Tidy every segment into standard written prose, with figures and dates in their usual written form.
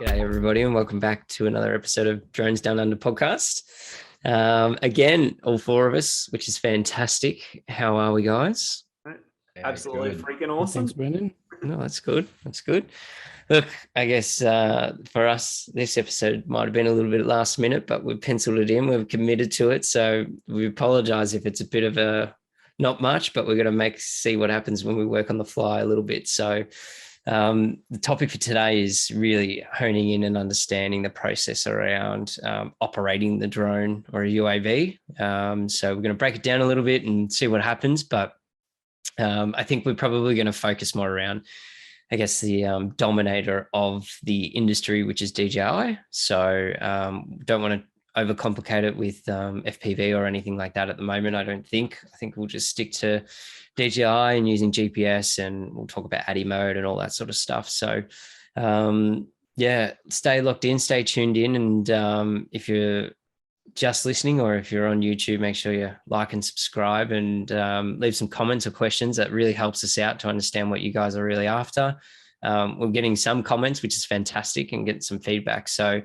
G'day everybody, and welcome back to another episode of Drones Down Under podcast. Again, all four of us, which is fantastic. How are we, guys? Absolutely freaking awesome. Thanks, Brendan. No, that's good. That's good. Look, I guess for us, this episode might have been a little bit last minute, but we've penciled it in. We've committed to it. So we apologize if it's a bit of a not much, but we're going to see what happens when we work on the fly a little bit. So the topic for today is really honing in and understanding the process around operating the drone or a UAV. So we're going to break it down a little bit and see what happens. But I think we're probably going to focus more around, I guess, the dominator of the industry, which is DJI. So don't want to overcomplicate it with FPV or anything like that at the moment. I think we'll just stick to DJI and using GPS, and we'll talk about ADI mode and all that sort of stuff. So yeah, stay locked in, stay tuned in. And if you're just listening or if you're on YouTube, make sure you like and subscribe and leave some comments or questions. That really helps us out to understand what you guys are really after. We're getting some comments, which is fantastic, and get some feedback. So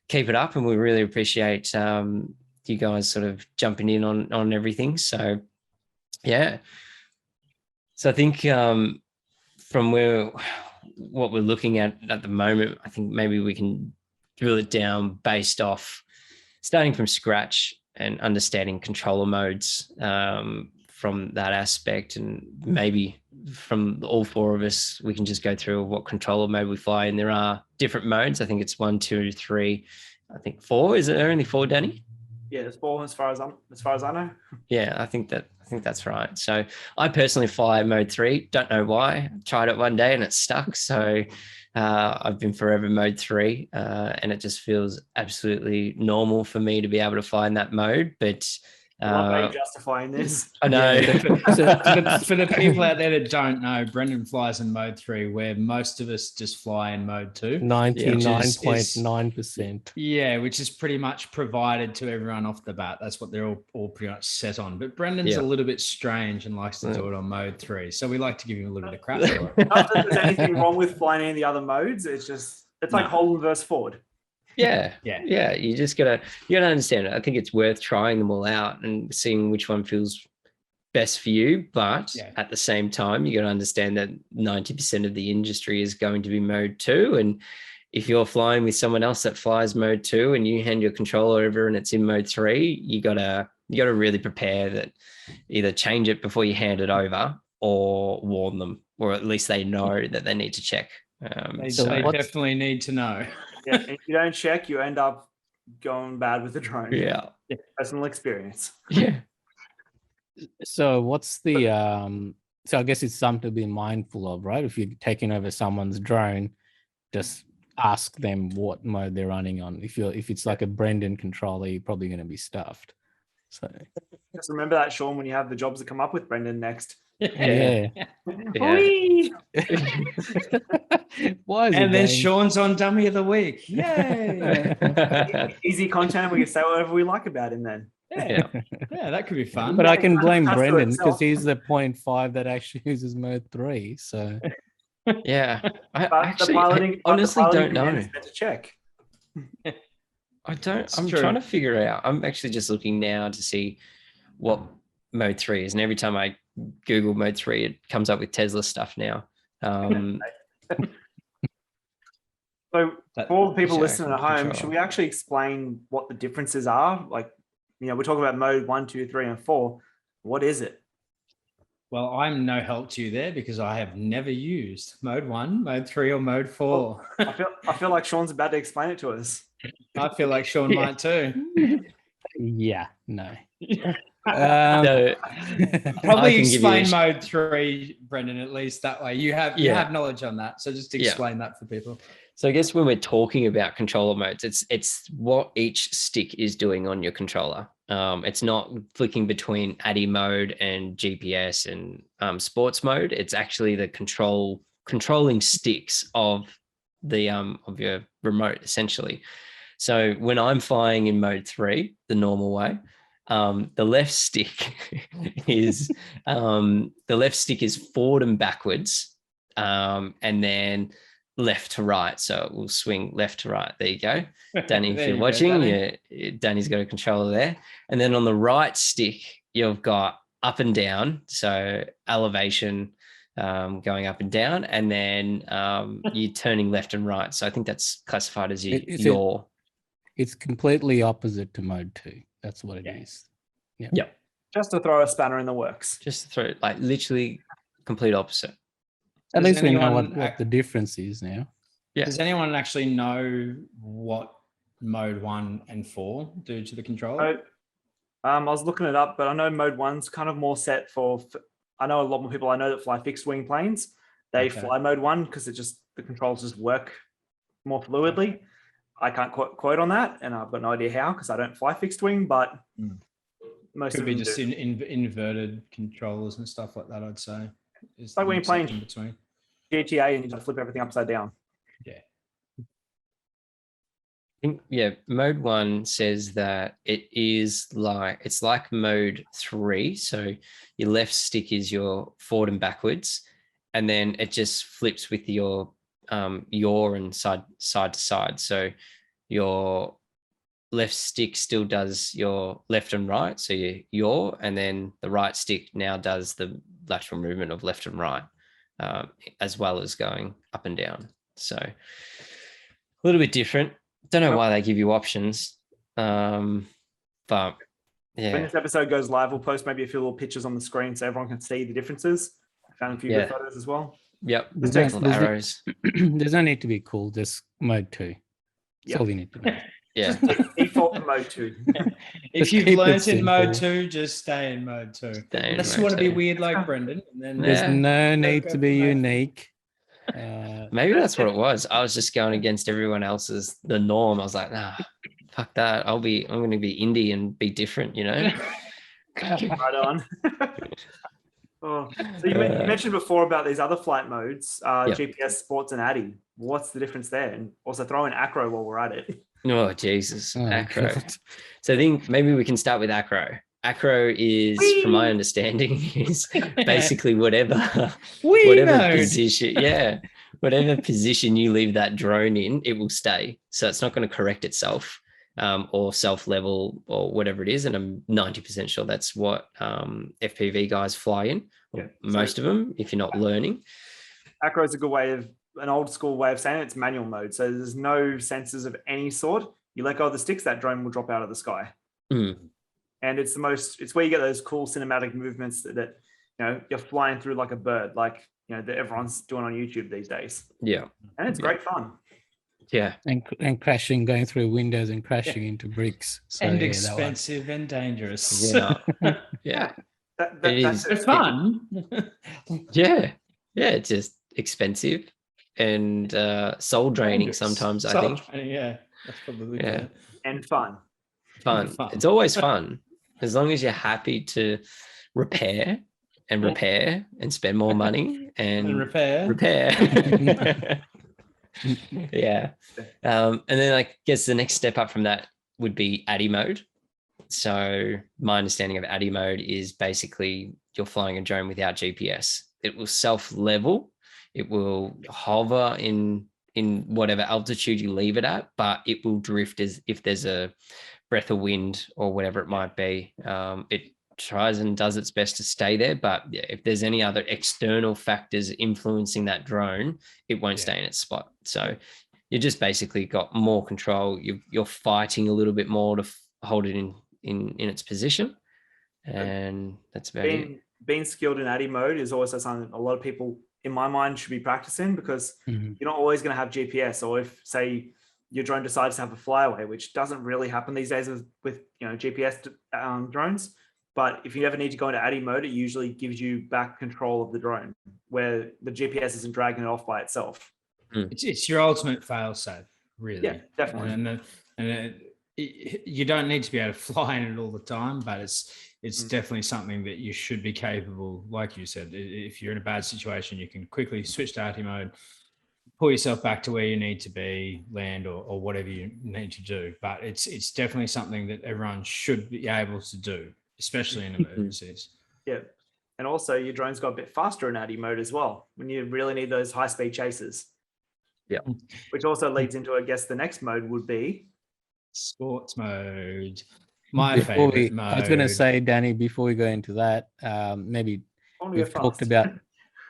keep it up, and we really appreciate you guys sort of jumping in on everything. So yeah. So I think from what we're looking at the moment, I think maybe we can drill it down based off starting from scratch and understanding controller modes from that aspect. And maybe from all four of us, we can just go through what controller mode we fly. And there are different modes. I think it's 1, 2, 3, I think 4. Is there only 4, Danny? Yeah, there's 4 as far as I know. Yeah, I think that's right. So I personally fly mode 3. Don't know why. Tried it one day and it stuck. So I've been forever mode 3, and it just feels absolutely normal for me to be able to fly in that mode. But I love how you're justifying this. I know. Yeah, for the people out there that don't know, Brendan flies in mode 3, where most of us just fly in mode 2. 99.9%. Yeah, which is pretty much provided to everyone off the bat. That's what they're all pretty much set on. But Brendan's a little bit strange and likes to do it on mode 3. So we like to give him a little bit of crap for it. Not that there's anything wrong with flying any of the other modes. It's like Holland versus Ford. Yeah. You just gotta understand it. I think it's worth trying them all out and seeing which one feels best for you. But at the same time, you got to understand that 90% of the industry is going to be mode 2. And if you're flying with someone else that flies mode 2 and you hand your controller over and it's in mode 3, you gotta really prepare that either change it before you hand it over or warn them, or at least they know that they need to check. They definitely need to know. Yeah, if you don't check, you end up going bad with the drone. Yeah. Personal experience. Yeah. So what's the so I guess it's something to be mindful of, right? If you're taking over someone's drone, just ask them what mode they're running on. If it's like a Brendan controller, you're probably going to be stuffed. So just remember that, Sean, when you have the jobs that come up with Brendan next. Yeah. Why is and then Sean's on Dummy of the Week. Yay! Easy content. We can say whatever we like about him then. Yeah, that could be fun. But I can blame Brendan because he's the 0.5 that actually uses mode 3. So yeah, I honestly don't know. To check. I'm trying to figure out. I'm actually just looking now to see what mode 3 is, and every time I Google mode 3, it comes up with Tesla stuff now. So for all the people listening at home, should we actually explain what the differences are? Like, we're talking about mode 1, 2, 3, and 4. What is it? Well, I'm no help to you there because I have never used mode 1, mode 3, or mode 4. I feel like Sean's about to explain it to us. I feel like Sean might too. Yeah, no. Probably explain mode 3, Brendan, at least that way. You have knowledge on that. So just explain that for people. So I guess when we're talking about controller modes, it's what each stick is doing on your controller. It's not flicking between ADI mode and GPS and sports mode. It's actually the controlling sticks of the of your remote, essentially. So when I'm flying in mode 3, the normal way, the left stick is forward and backwards, and then left to right. So it will swing left to right. There you go. Danny, if There you're you go, watching, Danny. Danny's got a controller there. And then on the right stick, you've got up and down. So elevation going up and down. And then you're turning left and right. So I think that's classified as yaw. It's completely opposite to mode 2. That's what it is. Yeah. Yep. Just to throw a spanner in the works. Just to throw like literally complete opposite. At least we know what the difference is now. Yeah. Does anyone actually know what mode 1 and 4 do to the controller? I was looking it up, but I know mode 1's kind of more set for. I know a lot more people I know that fly fixed wing planes. They fly mode 1 because the controls just work more fluidly. I can't quote on that, and I've got no idea how because I don't fly fixed wing, but most Could of be them just do. inverted controllers and stuff like that, I'd say. It's like when you're playing GTA and you just flip everything upside down. Yeah. Mode 1 says that it's like mode 3. So your left stick is your forward and backwards, and then it just flips with your yaw and side to side. So your left stick still does your left and right, so you yaw, and then the right stick now does the lateral movement of left and right, as well as going up and down. So a little bit different. Don't know why they give you options, but yeah. When this episode goes live, we'll post maybe a few little pictures on the screen so everyone can see the differences. I found a few good photos as well. Yep. There's arrows. There's no need to be cool. Just mode 2. That's all you need to know. Yeah. Default to mode 2. If you've learned in mode 2, just stay in mode 2. Unless you want to be weird like Brendan. And then there's no need to be unique. Maybe that's what it was. I was just going against everyone else's the norm. I was like, nah, fuck that. I'm going to be indie and be different, you know. Right on. So you mentioned before about these other flight modes, GPS, Sports, and Addy. What's the difference there? And also throw in Acro while we're at it. Oh Jesus, Acro. So I think maybe we can start with Acro. Acro is, from my understanding, is basically whatever position, whatever position you leave that drone in, it will stay. So it's not going to correct itself or self-level or whatever it is. And I'm 90% sure that's what FPV guys fly in. Most of them, if you're not learning. Acro is a good way of, an old school way of saying it. It's manual mode. So there's no sensors of any sort. You let go of the sticks, that drone will drop out of the sky. And it's where you get those cool cinematic movements that you're flying through like a bird, like that everyone's doing on YouTube these days. Yeah. And it's great fun. Yeah. And crashing, going through windows and crashing into bricks. So, and expensive and dangerous. Yeah. It's fun. Yeah. It's just expensive and soul draining sometimes, I think. Yeah. That's probably good. And fun. It's always fun. As long as you're happy to repair and spend more money and repair. Yeah. And then I guess the next step up from that would be Addy mode. So my understanding of Addy mode is basically you're flying a drone without GPS. It will self-level. It will hover in whatever altitude you leave it at, but it will drift as if there's a breath of wind or whatever it might be. It tries and does its best to stay there, but if there's any other external factors influencing that drone, it won't stay in its spot. So you just basically got more control. You're fighting a little bit more to hold it in its position, and that's about it. Being skilled in Addy mode is also something a lot of people, in my mind, should be practicing, because you're not always going to have GPS. Or if, say, your drone decides to have a flyaway, which doesn't really happen these days with GPS drones. But if you ever need to go into Addy mode, it usually gives you back control of the drone, where the GPS isn't dragging it off by itself. It's your ultimate fail-safe, really. Yeah, definitely. And you don't need to be able to fly in it all the time, but it's definitely something that you should be capable. Like you said, if you're in a bad situation, you can quickly switch to Addy mode, pull yourself back to where you need to be, land or whatever you need to do. But it's definitely something that everyone should be able to do, especially in emergencies. Yeah. And also your drone's got a bit faster in Addy mode as well, when you really need those high-speed chases. Which also leads into, I guess, the next mode would be Sports mode. My Before favorite mode. I was going to say, Danny, before we go into that, maybe only we've talked about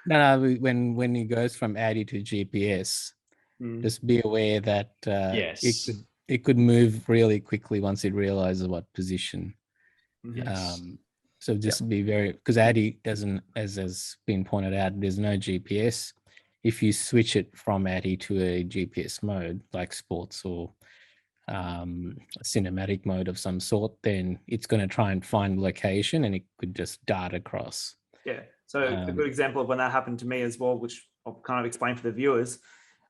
when he goes from ADI to GPS, just be aware that Yes. it could move really quickly once it realizes what position. Yes. So just be very, because ADI doesn't, as has been pointed out, there's no GPS. If you switch it from ADI to a GPS mode like sports or cinematic mode of some sort, then it's going to try and find location and it could just dart across. Yeah. So a good example of when that happened to me as well, which I'll kind of explain for the viewers.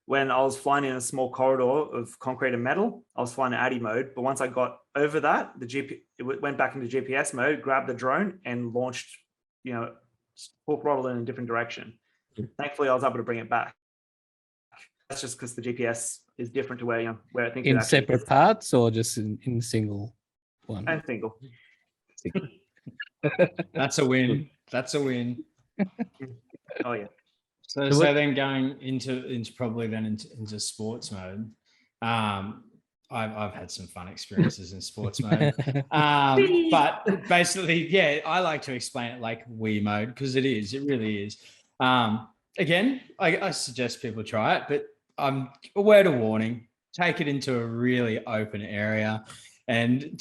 When I was flying in a small corridor of concrete and metal, I was flying in ADI mode. But once I got over that, it went back into GPS mode, grabbed the drone and launched, full throttle in a different direction. Thankfully, I was able to bring it back. That's just because the GPS is different to where I think in separate parts or just in single one. And single. That's a win. That's a win. Oh yeah. So then going into probably then into sports mode. I've had some fun experiences in sports mode. But basically, yeah, I like to explain it like Wii mode because it really is. Again, I suggest people try it, but a word of warning, take it into a really open area and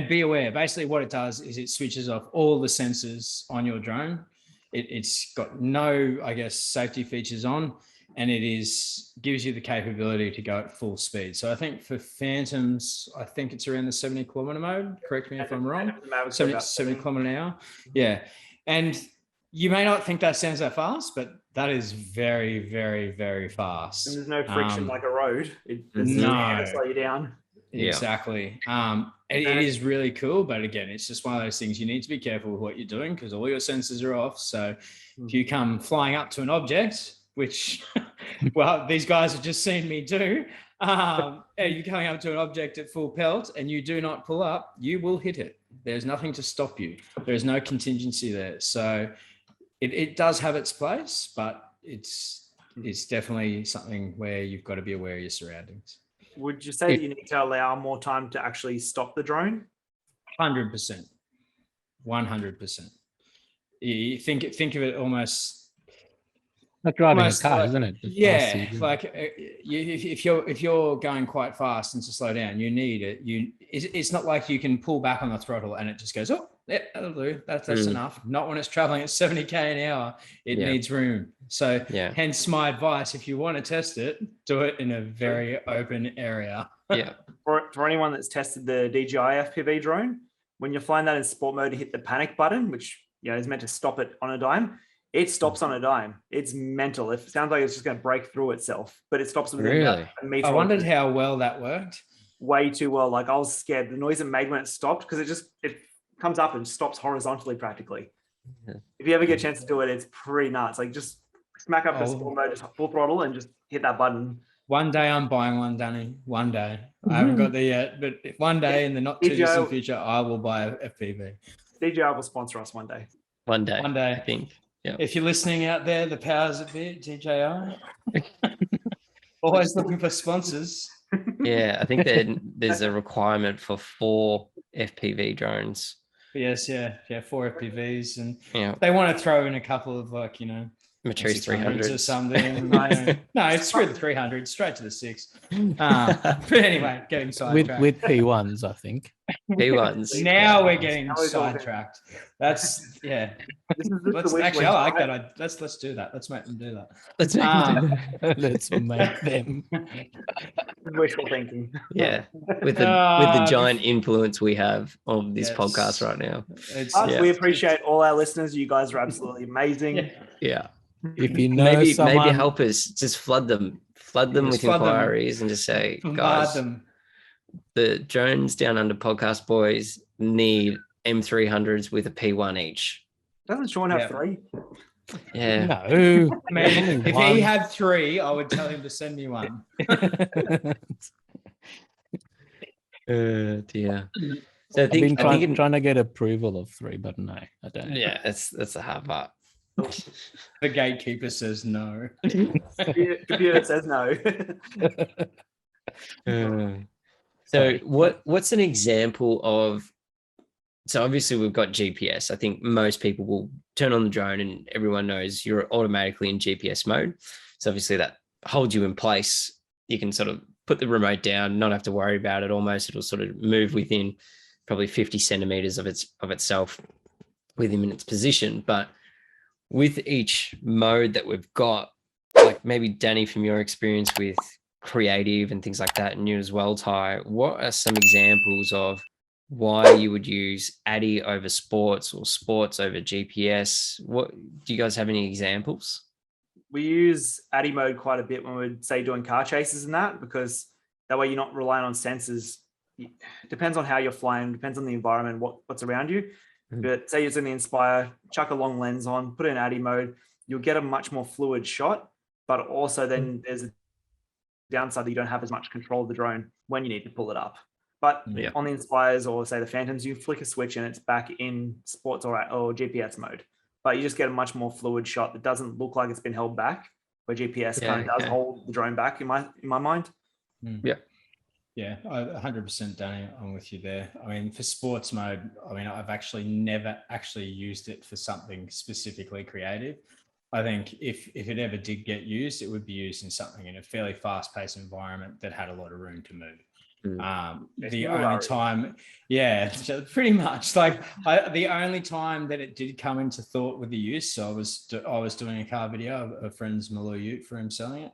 be aware. Basically what it does is it switches off all the sensors on your drone. It's got no, I guess, safety features on, and gives you the capability to go at full speed. So I think for Phantoms, I think it's around the 70 kilometer mode. Correct me if I'm wrong. 70 kilometer an hour. Yeah. And you may not think that sounds that fast, but that is very, very, very fast. And there's no friction like a road. It's no. to slow you down. Exactly. It is really cool, but again, it's just one of those things you need to be careful with what you're doing because all your sensors are off. So if you come flying up to an object, which, well, these guys have just seen me do, you're coming up to an object at full pelt and you do not pull up, you will hit it. There's nothing to stop you. There's no contingency there. So it does have its place, but it's definitely something where you've got to be aware of your surroundings. Would you say that you need to allow more time to actually stop the drone? 100%. 100%. You think of it almost like driving a car, isn't it? Yeah, like if you're going quite fast and to slow down, you need it. It's not like you can pull back on the throttle and it just goes, oh, yeah, that'll do. That's enough. Not when it's traveling at 70k an hour. It needs room. So hence my advice, if you want to test it, do it in a very open area. Yeah. For anyone that's tested the DJI FPV drone, when you're flying that in sport mode, you hit the panic button, which is meant to stop it on a dime. It stops on a dime. It's mental. It sounds like it's just going to break through itself, but it stops within a meter. I wondered how well that worked. Way too well. Like I was scared. The noise it made when it stopped, because it comes up and stops horizontally practically. Yeah. If you ever get a chance to do it, it's pretty nuts. Like just smack up the sport mode, just full throttle, and just hit that button. One day I'm buying one, Danny. One day. I haven't got there yet, but one day in the not too distant future, I will buy a FPV. DJI will sponsor us one day. One day, I think. Yeah. If you're listening out there, the powers that be, DJI, always looking for sponsors. Yeah, I think there's a requirement for 4 FPV drones. Yes, 4 FPVs, and they want to throw in a couple of Matrice 300s or something. No, it's screw the 300, straight to the 6. But anyway, getting sidetracked. With P1s, I think. P1s. Now we're getting sidetracked. That's Let's actually, I like that. Let's do that. Let's make them do that. Let's make them. Wishful thinking. Yeah, with the giant influence we have on this podcast right now. We appreciate all our listeners. You guys are absolutely amazing. Yeah. If you know maybe someone, help us, just flood them with inquiries and just say, guys, the Drones Down Under podcast boys need M300s with a P1 each. Doesn't Sean have 3? Yeah. No. Man, if he had 3, I would tell him to send me one. Dear. So I've been trying to get approval of 3, but no, I don't. Yeah, that's the hard part. The gatekeeper says no. Computer says no. So what's an example of, so obviously we've got GPS. I think most people will turn on the drone and everyone knows you're automatically in GPS mode. So obviously that holds you in place. You can sort of put the remote down, not have to worry about it. Almost it'll sort of move within probably 50 centimeters of itself within its position. But with each mode that we've got, like maybe Danny, from your experience with creative and things like that, and you as well, Ty, what are some examples of why you would use ADDI over sports or sports over GPS? What do you guys have any examples? We use ADDI mode quite a bit when we're, say, doing car chases and that, because that way you're not relying on sensors. It depends on how you're flying, depends on the environment, what's around you. But say you're in the Inspire, chuck a long lens on, put it in ADDI mode, you'll get a much more fluid shot, but also then there's a downside that you don't have as much control of the drone when you need to pull it up. But on the Inspires or say the Phantoms, you flick a switch and it's back in sports or GPS mode. But you just get a much more fluid shot that doesn't look like it's been held back, where GPS kind of does hold the drone back in my mind. Yeah, 100%, Danny. I'm with you there. I mean, for sports mode, I mean, I've actually never actually used it for something specifically creative. I think if it ever did get used, it would be used in something in a fairly fast-paced environment that had a lot of room to move. The only time, pretty much, like the only time that it did come into thought with the use, so I was doing a car video, a friend's Maloo Ute for him selling it,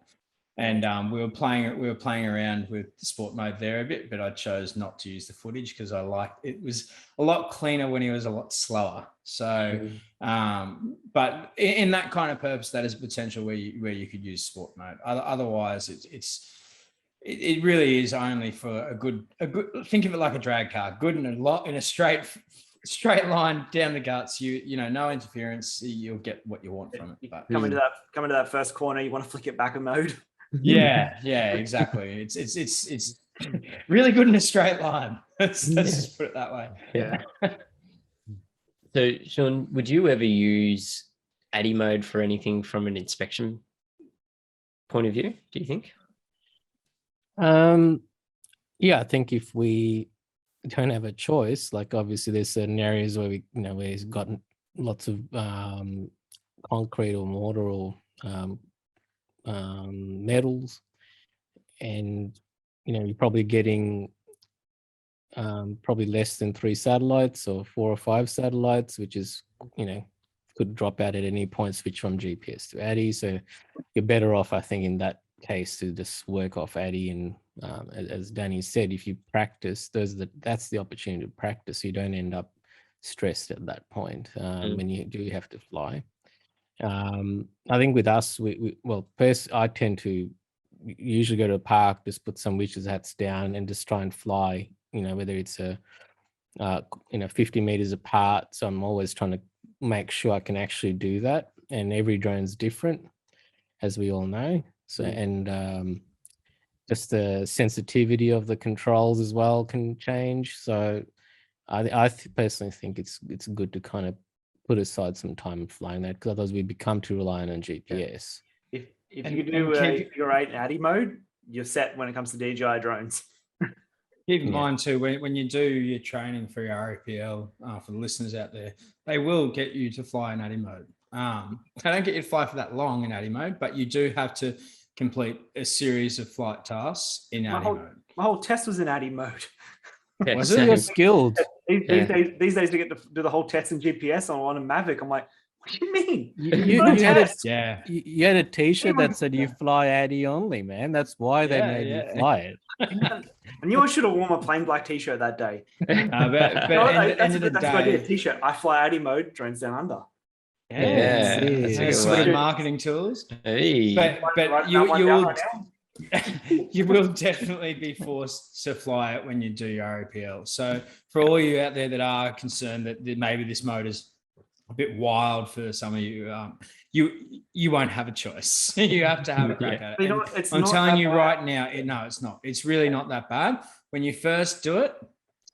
and we were playing around with the sport mode there a bit, but I chose not to use the footage because I liked it was a lot cleaner when he was a lot slower. So, but in that kind of purpose, that is potential where you could use sport mode. Otherwise, it really is only for a good. Think of it like a drag car, good in a straight line down the guts. You know, no interference. You'll get what you want from it. But come into that first corner, you want to flick it back a mode. Yeah, exactly. It's really good in a straight line. Let's just put it that way. Yeah. So, Sean, would you ever use ADDI mode for anything from an inspection point of view, do you think? Yeah, I think if we don't have a choice, like obviously there's certain areas where where it's gotten lots of concrete or mortar or metals, and you're probably getting probably less than 3 satellites or 4 or 5 satellites, which is could drop out at any point, switch from GPS to ADDI. So you're better off, I think, in that case to just work off ADDI. And as Danny said, if you practice, that's the opportunity to practice, so you don't end up stressed at that point when you do have to fly. I think with us, I tend to usually go to a park, just put some witches hats down and just try and fly, whether it's 50 meters apart. So I'm always trying to make sure I can actually do that. And every drone's different, as we all know. So, and just the sensitivity of the controls as well can change. So I personally think it's good to kind of put aside some time flying that, because otherwise we become too reliant on GPS. If you do figure 8 ADDI mode, you're set when it comes to DJI drones. Keep in mind too, when you do your training for your RPL, for the listeners out there, they will get you to fly in ADDI mode. They don't get you to fly for that long in ADDI mode, but you do have to complete a series of flight tasks in ADDI mode. My whole test was in ADDI mode. Was it? You're skilled. These days to get to do the whole test in GPS on a Mavic, I'm like, what do you mean? You had a T-shirt that said you fly ADDI only, man. That's why they made you fly it. I knew I should have worn my plain black T-shirt that day. That's a good idea. T-shirt. I fly ADDI mode, drones down under. Sweet marketing tools. Hey. But you will definitely be forced to fly it when you do your RPL. So for all you out there that are concerned that maybe this mode is a bit wild for some of you, you won't have a choice. You have to have a crack at it. I'm telling you right now, it's not. It's really not that bad. When you first do it,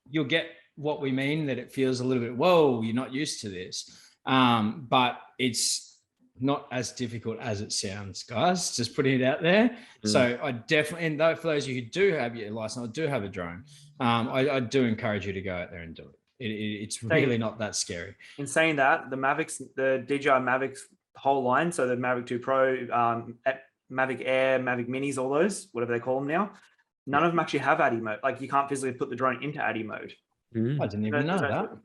you'll get what we mean, that it feels a little bit, whoa, you're not used to this. But it's not as difficult as it sounds, guys. Just putting it out there. So I definitely, and though for those of you who do have your license or do have a drone, I do encourage you to go out there and do it. It's really not that scary. In saying that, the Mavics, the DJI Mavics whole line, so the Mavic 2 Pro, Mavic Air, Mavic Minis, all those, whatever they call them now, none of them actually have ADI mode. Like, you can't physically put the drone into ADI mode. I didn't even know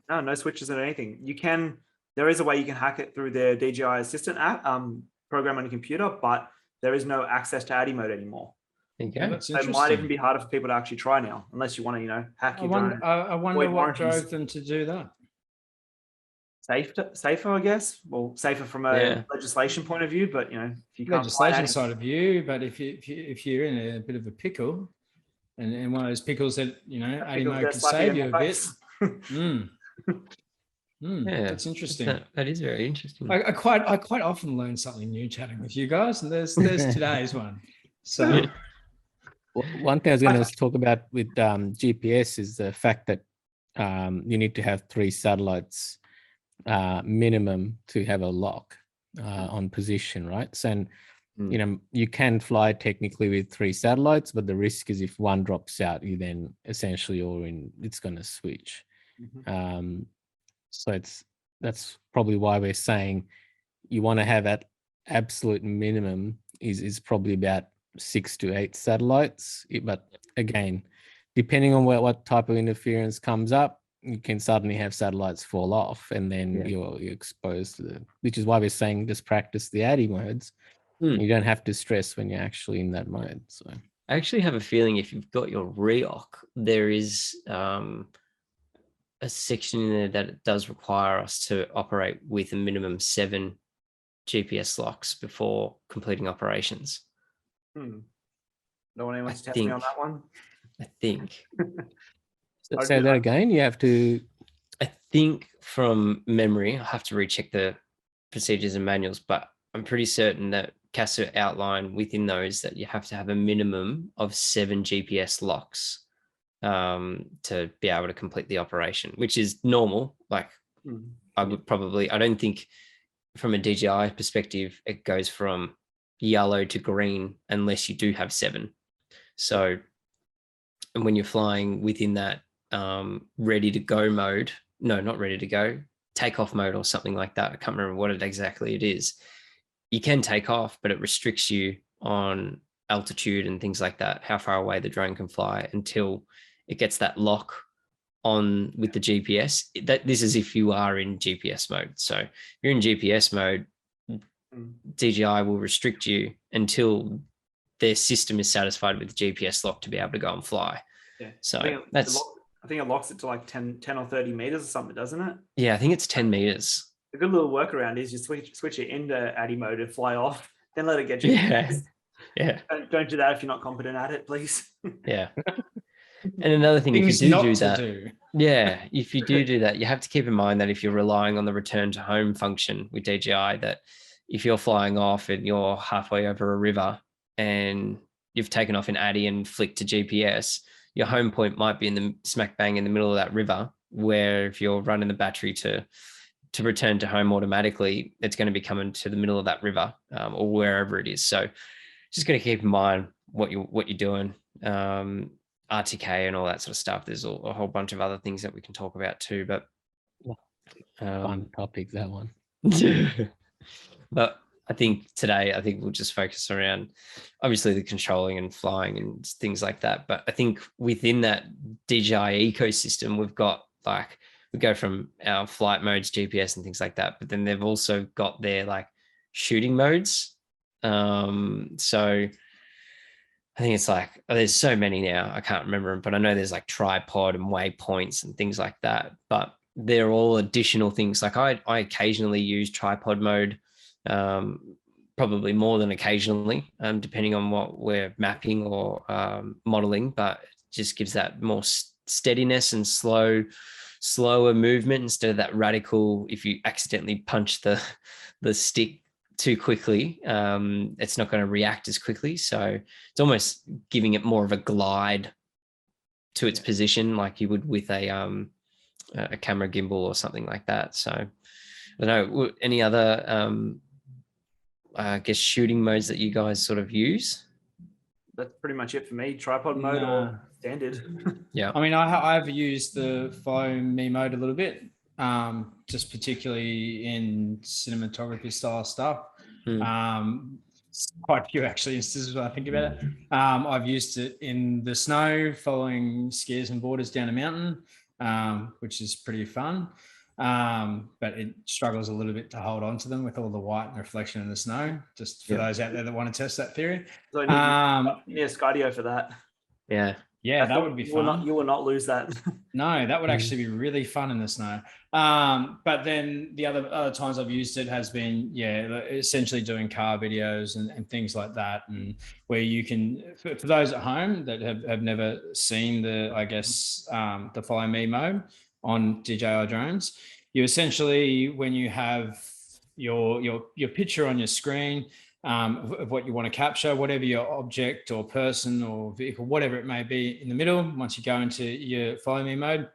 that. No switches or anything. You can, there is a way you can hack it through the DJI Assistant app, program on your computer, but there is no access to ADI mode anymore. Okay. So it might even be harder for people to actually try now, unless you want to, hack your drone. I wonder what drove them to do that. Safer, I guess. Well, safer from a legislation point of view, but if you can't legislation side of view, but if you're in a bit of a pickle, and one of those pickles that ADI mode can save you a bit. Yeah, that's interesting. That is very interesting. I quite often learn something new chatting with you guys, and there's today's one. So one thing I was going to talk about with GPS is the fact that you need to have 3 satellites minimum to have a lock on position, right? So, you can fly technically with 3 satellites, but the risk is if one drops out, you then essentially it's going to switch. So that's probably why we're saying you want to have at absolute minimum is probably about 6 to 8 satellites. But again, depending on what type of interference comes up, you can suddenly have satellites fall off, and then you're exposed to which is why we're saying just practice the ADI modes. You don't have to stress when you're actually in that mode. So I actually have a feeling if you've got your REOC, there is a section in there that it does require us to operate with a minimum 7 GPS locks before completing operations. No one wants to test me on that one? I think. Say that again. You have to. I think from memory, I'll have to recheck the procedures and manuals, but I'm pretty certain that CASA outline within those that you have to have a minimum of 7 GPS locks to be able to complete the operation, which is normal. Like I don't think from a DJI perspective, it goes from yellow to green unless you do have 7. So, and when you're flying within that ready to go mode, no, not ready to go, takeoff mode or something like that. I can't remember what exactly it is. You can take off, but it restricts you on altitude and things like that, how far away the drone can fly until it gets that lock on with the GPS. This is if you are in GPS mode. So if you're in GPS mode, DJI will restrict you until their system is satisfied with the GPS lock to be able to go and fly. Yeah. So I think it locks it to like 10 or 30 meters or something, doesn't it? Yeah, I think it's 10 meters. A good little workaround is you switch it into ADI mode and fly off, then let it get you. Yeah. Don't do that if you're not competent at it, please. Yeah. And another thing, if you do that, if you do that, you have to keep in mind that if you're relying on the return to home function with DJI, that if you're flying off and you're halfway over a river and you've taken off in ADI and flicked to GPS, your home point might be in the smack bang in the middle of that river, where if you're running the battery to return to home automatically, it's going to be coming to the middle of that river or wherever it is. So just got to keep in mind what you're doing. RTK and all that sort of stuff. There's a whole bunch of other things that we can talk about too, but fun topic, that one. But I think today, we'll just focus around obviously the controlling and flying and things like that. But I think within that DJI ecosystem, we've got we go from our flight modes, GPS and things like that, but then they've also got their shooting modes. So I think it's there's so many now, I can't remember them, but I know there's tripod and waypoints and things like that, but they're all additional things. I occasionally use tripod mode, probably more than occasionally, depending on what we're mapping or modeling, but it just gives that more steadiness and slower movement instead of that radical, if you accidentally punch the stick too quickly, it's not going to react as quickly. So it's almost giving it more of a glide to its position, like you would with a camera gimbal or something like that. So I don't know, any other I guess, shooting modes that you guys sort of use? That's pretty much it for me. Tripod mode or standard. Yeah. I mean, I've used the follow me mode a little bit, just particularly in cinematography style stuff. Quite a few actually instances when I think about it. I've used it in the snow, following skiers and boarders down a mountain, which is pretty fun. But it struggles a little bit to hold on to them with all the white and reflection in the snow, just for those out there that want to test that theory. So you need a Skydio for that. Yeah, that would be fun. You will not lose that. No, that would actually be really fun in the snow. But then the other times I've used it has been, essentially doing car videos and things like that. And where you can, for those at home that have never seen the follow me mode on DJI drones, you essentially, when you have your picture on your screen, of what you want to capture, whatever your object or person or vehicle, whatever it may be in the middle, once you go into your follow me mode,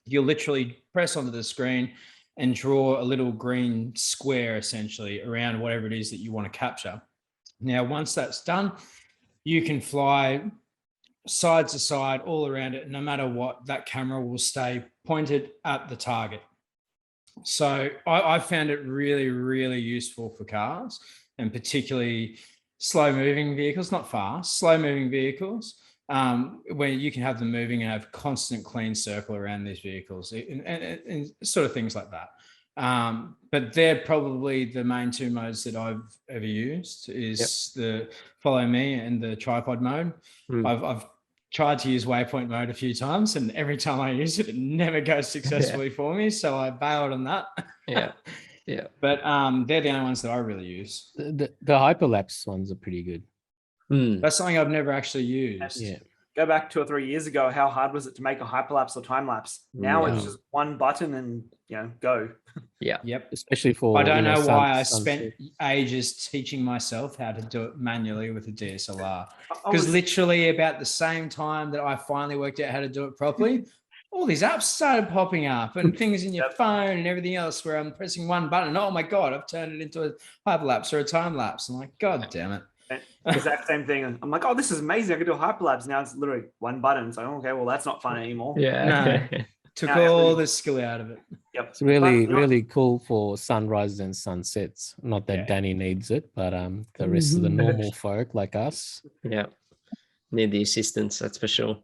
you'll literally press onto the screen and draw a little green square essentially around whatever it is that you want to capture. Now, once that's done, you can fly side to side all around it. No matter what, that camera will stay pointed at the target. So I found it really, really useful for cars, and particularly slow moving vehicles, not fast, slow moving vehicles, where you can have them moving and have constant clean circle around these vehicles and sort of things like that. But they're probably the main two modes that I've ever used is the follow me and the tripod mode. I've tried to use waypoint mode a few times, and every time I use it, it never goes successfully for me. So I bailed on that. Yeah. But they're the only ones that I really use. The hyperlapse ones are pretty good. That's something I've never actually used. Yeah. Go back 2 or 3 years ago, how hard was it to make a hyperlapse or time lapse? Now it's just one button and go. Yep. Especially for I don't know why I spent ages teaching myself how to do it manually with a DSLR. Because literally about the same time that I finally worked out how to do it properly, all these apps started popping up and things in your phone and everything else where I'm pressing one button and oh my God, I've turned it into a hyperlapse or a time lapse. I'm like, God damn it. Exact same thing. I'm like, oh, this is amazing. I can do a hyperlapse. Now it's literally one button. So, okay, well, that's not fun anymore. Yeah. No. Took all the skill out of it. Yep. It's really cool for sunrises and sunsets. Not that Danny needs it, but the rest of the normal folk like us. Yeah. Need the assistance, that's for sure.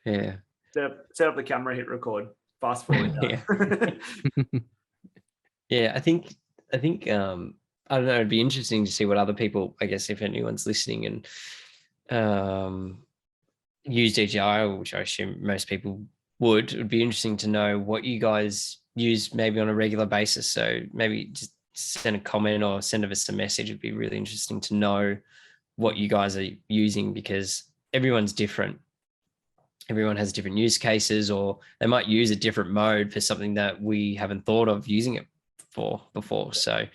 Yeah. Set up the camera, hit record, fast forward. Yeah, I think I don't know, it'd be interesting to see what other people, I guess, if anyone's listening and use DJI, which I assume most people would, it would be interesting to know what you guys use maybe on a regular basis. So maybe just send a comment or send us a message. It'd be really interesting to know what you guys are using, because everyone's different. Everyone has different use cases, or they might use a different mode for something that we haven't thought of using it for before. So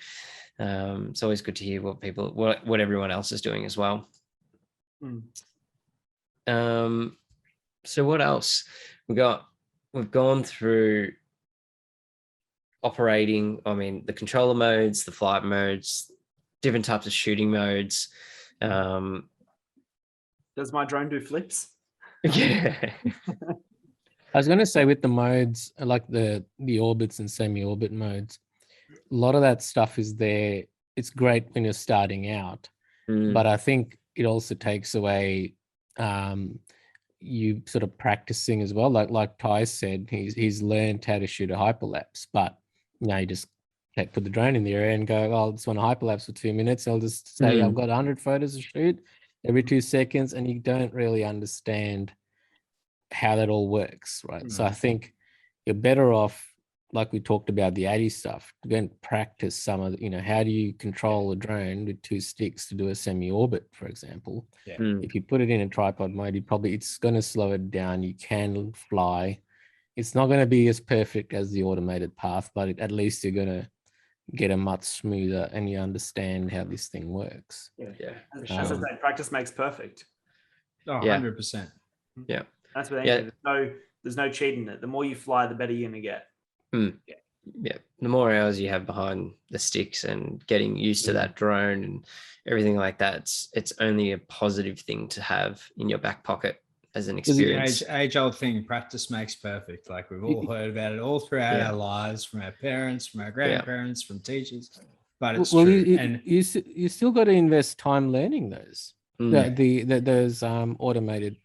it's always good to hear what everyone else is doing as well. So what else we've gone through operating, I mean, the controller modes, the flight modes, different types of shooting modes. Does my drone do flips? Yeah. I was going to say with the modes, like the orbits and semi-orbit modes, a lot of that stuff is there. It's great when you're starting out, but I think it also takes away you sort of practicing as well. Like Ty said, he's learned how to shoot a hyperlapse, but you just put the drone in the air and go, oh, I just want a hyperlapse for 2 minutes. I'll just say I've got 100 photos to shoot every 2 seconds, and you don't really understand how that all works, right? So I think you're better off, like we talked about the 80 stuff, to go and practice some of how do you control a drone with 2 sticks to do a semi-orbit, for example. If you put it in a tripod mode, it's going to slow it down. You can fly. It's not going to be as perfect as the automated path, but at least you're going to get a much smoother, and you understand how this thing works. As I say, practice makes perfect. Oh, 100%. That's what I mean. There's no cheating it. The more you fly, the better you're gonna get. Yeah, the more hours you have behind the sticks and getting used to that drone and everything like that, it's only a positive thing to have in your back pocket as an experience. Age-old thing, practice makes perfect. Like we've all heard about it all throughout our lives, from our parents, from our grandparents, from teachers. But it's true. You still got to invest time learning those. Those automated.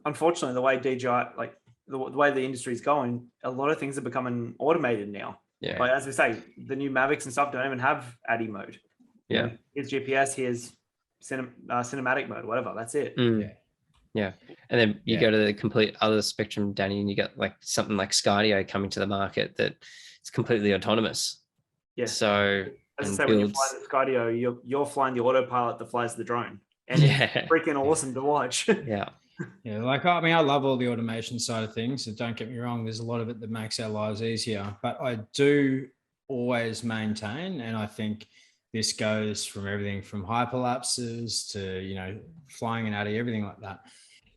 Unfortunately, the way DJI, like the way the industry is going, a lot of things are becoming automated now. Yeah. Like, as we say, the new Mavics and stuff don't even have ADI mode. Yeah. You know, here's GPS, here's cinematic mode, whatever. That's it. Yeah. And then you go to the complete other spectrum, Danny, and you got like something like Skydio coming to the market that it's completely autonomous. Yeah. So as I say, when you fly the Skydio, you're flying the autopilot that flies the drone. And it's freaking awesome to watch. Yeah. Yeah, like, I mean, I love all the automation side of things. So don't get me wrong, there's a lot of it that makes our lives easier. But I do always maintain, and I think this goes from everything from hyperlapses to, you know, flying an ADI, everything like that.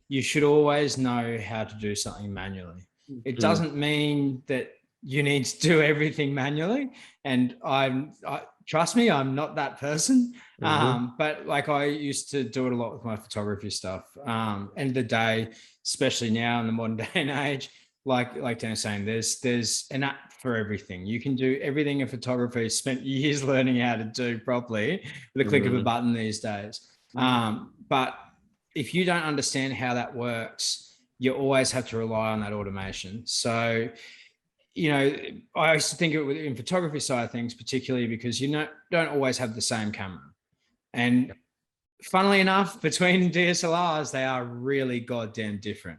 You should always know how to do something manually. It doesn't mean that you need to do everything manually. And trust me, I'm not that person. But like, I used to do it a lot with my photography stuff. End of the day, especially now in the modern day and age, like Dan's saying, there's an app for everything. You can do everything a photographer spent years learning how to do properly with a click of a button these days. But if you don't understand how that works, you always have to rely on that automation. So, you know, I used to think of it in photography side of things, particularly because you don't always have the same camera. And funnily enough, between DSLRs, they are really goddamn different.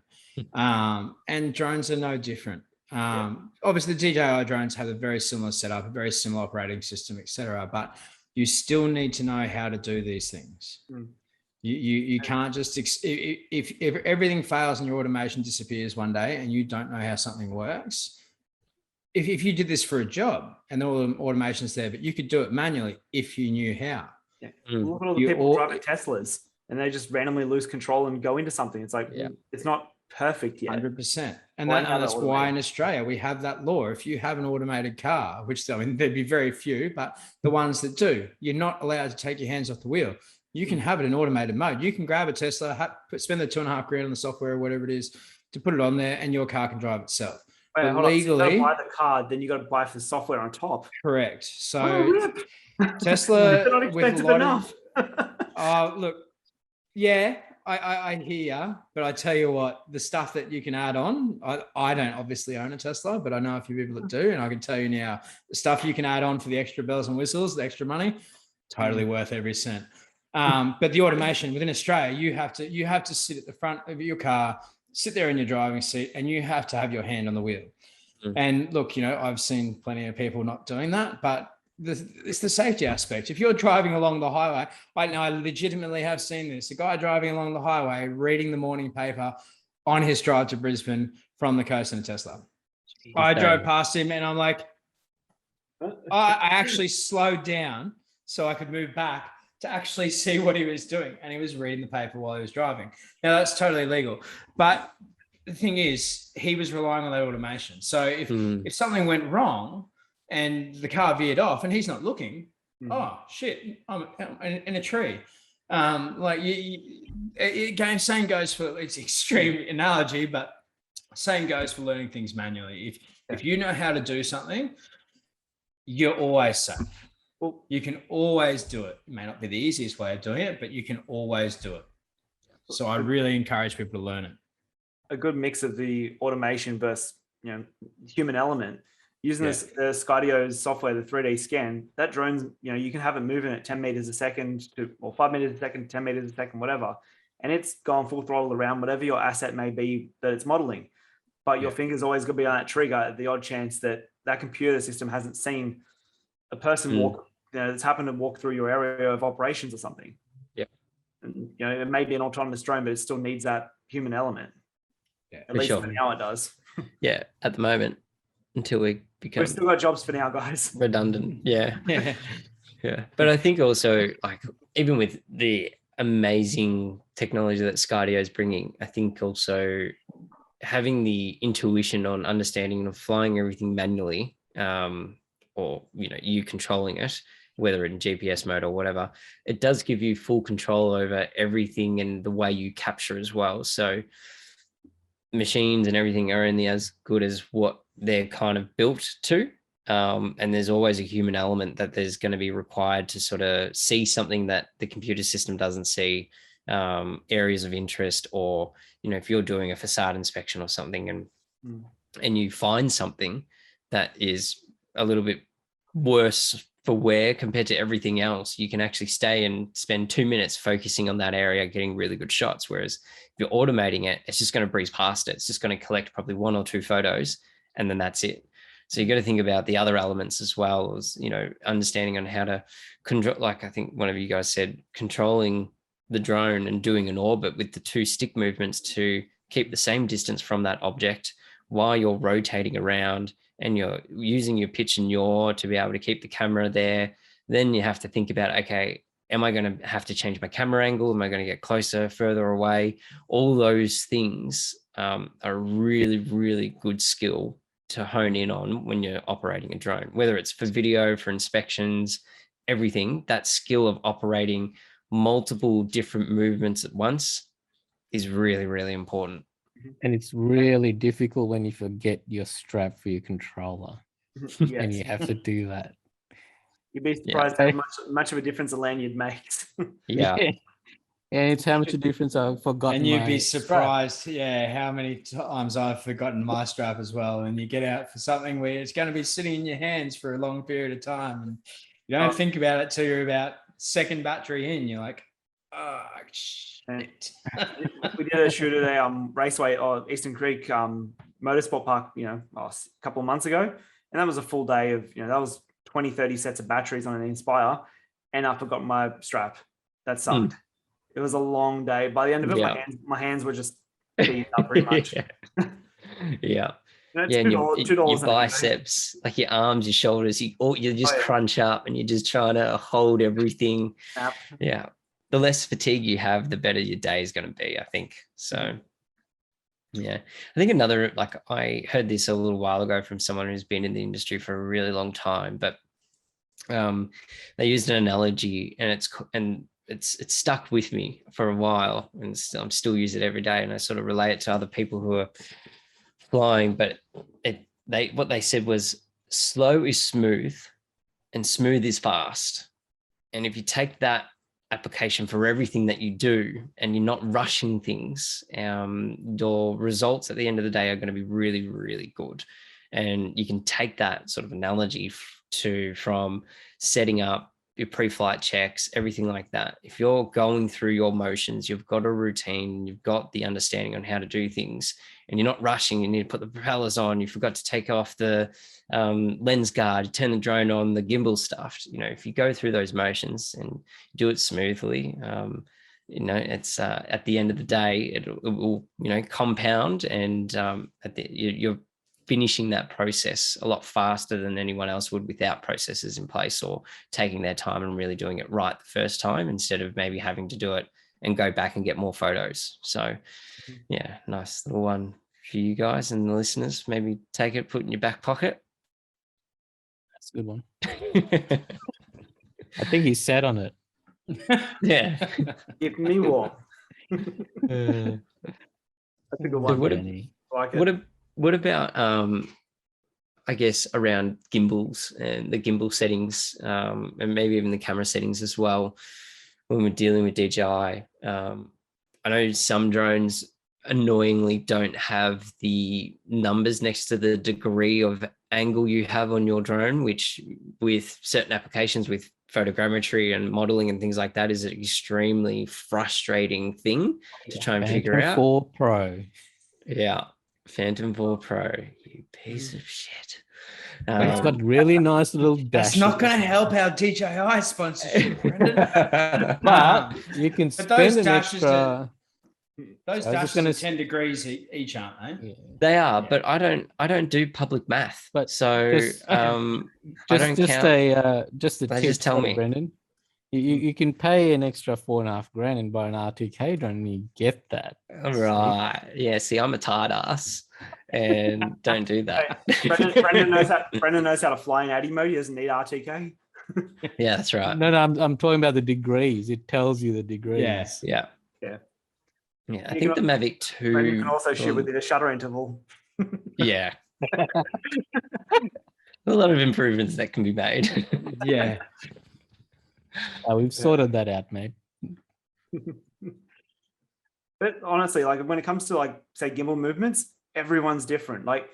And drones are no different. Obviously, the DJI drones have a very similar setup, a very similar operating system, etc. But you still need to know how to do these things. You can't just if everything fails and your automation disappears one day and you don't know how something works. If you did this for a job and all the automation's there, but you could do it manually if you knew how. Look at all the people driving Teslas and they just randomly lose control and go into something. It's like, it's not perfect yet. 100%. And that's why in Australia we have that law. If you have an automated car, which, I mean, there'd be very few, but the ones that do, you're not allowed to take your hands off the wheel. You can have it in automated mode. You can grab a Tesla, spend the $2,500 on the software or whatever it is to put it on there, and your car can drive itself. Wait, hold on. So you got to buy the car, then you got to buy for the software on top. Correct. So Tesla, not expensive enough. Look, yeah, I hear you, but I tell you what, the stuff that you can add on, I don't obviously own a Tesla, but I know a few people that do, and I can tell you now, the stuff you can add on for the extra bells and whistles, the extra money, totally worth every cent. But the automation within Australia, you have to sit at the front of your car, sit there in your driving seat, and you have to have your hand on the wheel. And look, you know, I've seen plenty of people not doing that, but it's the safety aspect. If you're driving along the highway, I legitimately have seen this. A guy driving along the highway, reading the morning paper on his drive to Brisbane from the coast in a Tesla. I drove past him and I'm like, I actually slowed down so I could move back to actually see what he was doing. And he was reading the paper while he was driving. Now, that's totally legal. But the thing is, he was relying on that automation. So if something went wrong and the car veered off and he's not looking, oh, shit, I'm in a tree. Same goes for, it's extreme analogy, but same goes for learning things manually. If you know how to do something, you're always safe. Well, you can always do it. It may not be the easiest way of doing it, but you can always do it. So I really encourage people to learn it. A good mix of the automation versus, you know, human element. Using the Skydio's software, the 3D scan, that drone's, you know, you can have it moving at 10 meters a second or 5 meters a second, 10 meters a second, whatever. And it's going full throttle around whatever your asset may be that it's modeling. But your finger's always going to be on that trigger at the odd chance that that computer system hasn't seen a person walk, you know, that's happened to walk through your area of operations or something. Yeah. And, you know, it may be an autonomous drone, but it still needs that human element. Yeah, at least for now it does. Yeah, at the moment, until we become... We've still got jobs for now, guys. Redundant, yeah. Yeah. But I think also, like, even with the amazing technology that Skydio is bringing, I think also having the intuition on understanding of flying everything manually, or you controlling it, whether in GPS mode or whatever, it does give you full control over everything and the way you capture as well. So machines and everything are only as good as what they're kind of built to. And there's always a human element that there's going to be required to sort of see something that the computer system doesn't see, areas of interest, or if you're doing a facade inspection or something and you find something that is a little bit worse for wear compared to everything else, you can actually stay and spend 2 minutes focusing on that area, getting really good shots. Whereas if you're automating it, it's just going to breeze past it. It's just going to collect probably 1 or 2 photos, and then that's it. So you got to think about the other elements as well, as understanding on how to control. Like I think one of you guys said, controlling the drone and doing an orbit with the 2 stick movements to keep the same distance from that object while you're rotating around, and you're using your pitch and yaw to be able to keep the camera there. Then you have to think about, okay, am I going to have to change my camera angle? Am I going to get closer, further away? All those things are really, really good skill to hone in on when you're operating a drone, whether it's for video, for inspections, everything. That skill of operating multiple different movements at once is really, really important. And it's really difficult when you forget your strap for your controller. Yes. And you have to do that. You'd be surprised how much of a difference a lanyard makes. Yeah. And it's how much a difference I've forgotten. And you'd be surprised, how many times I've forgotten my strap as well. And you get out for something where it's going to be sitting in your hands for a long period of time, and you don't think about it till you're about second battery in. You're like, oh shit. We did a shoot at a raceway or Eastern Creek Motorsport Park, a couple of months ago, and that was a full day of that was 20-30 sets of batteries on an Inspire, and I forgot my strap. That sucked. It was a long day. By the end of it, my hands were just beat up pretty much. Yeah. And your biceps, like your arms, your shoulders, you just crunch up, and you're just trying to hold everything. Yep. Yeah. The less fatigue you have, the better your day is going to be, I think. So, yeah. I think I heard this a little while ago from someone who's been in the industry for a really long time, but they used an analogy, and it's stuck with me for a while, and I'm still use it every day, and I sort of relate it to other people who are flying. But what they said was, slow is smooth and smooth is fast. And if you take that application for everything that you do, and you're not rushing things, your results at the end of the day are going to be really, really good. And you can take that sort of analogy from setting up your pre-flight checks, everything like that. If you're going through your motions, you've got a routine, you've got the understanding on how to do things, and you're not rushing, you need to put the propellers on, you forgot to take off the lens guard, turn the drone on, the gimbal stuff. If you go through those motions and do it smoothly, it's at the end of the day, it will, compound, and you're finishing that process a lot faster than anyone else would without processes in place, or taking their time and really doing it right the first time, instead of maybe having to do it and go back and get more photos. So yeah, nice little one for you guys and the listeners. Maybe take it, put it in your back pocket. That's a good one. I think he's set on it. Yeah. Give me one. That's a good one. What about I guess around gimbals and the gimbal settings, and maybe even the camera settings as well, when we're dealing with DJI? I know some drones annoyingly don't have the numbers next to the degree of angle you have on your drone, which with certain applications with photogrammetry and modeling and things like that is an extremely frustrating thing to try and figure out. Phantom 4 Pro. Yeah. Phantom 4 Pro, you piece of shit. It's got really nice little dashes. That's not going to help our DJI sponsorship, Brendan. But you can spend an extra. Those dashes are 10 degrees each, aren't they? Yeah. They are, but I don't do public math. But so I don't count. Just a tip, just tell me, Brendan. You can pay an extra $4.5 grand and buy an R2K drone, and you get that. All right. Yeah. See, I'm a tired ass and don't do that. Brendan knows how to fly in ADI mode. He doesn't need RTK. Yeah, that's right. No, I'm talking about the degrees. It tells you the degrees. Yeah. Yeah. Yeah. I think the Mavic 2. Brendan can also shoot within a shutter interval. Yeah. A lot of improvements that can be made. Yeah. We've sorted that out, mate. But honestly, like when it comes to like say gimbal movements, everyone's different. Like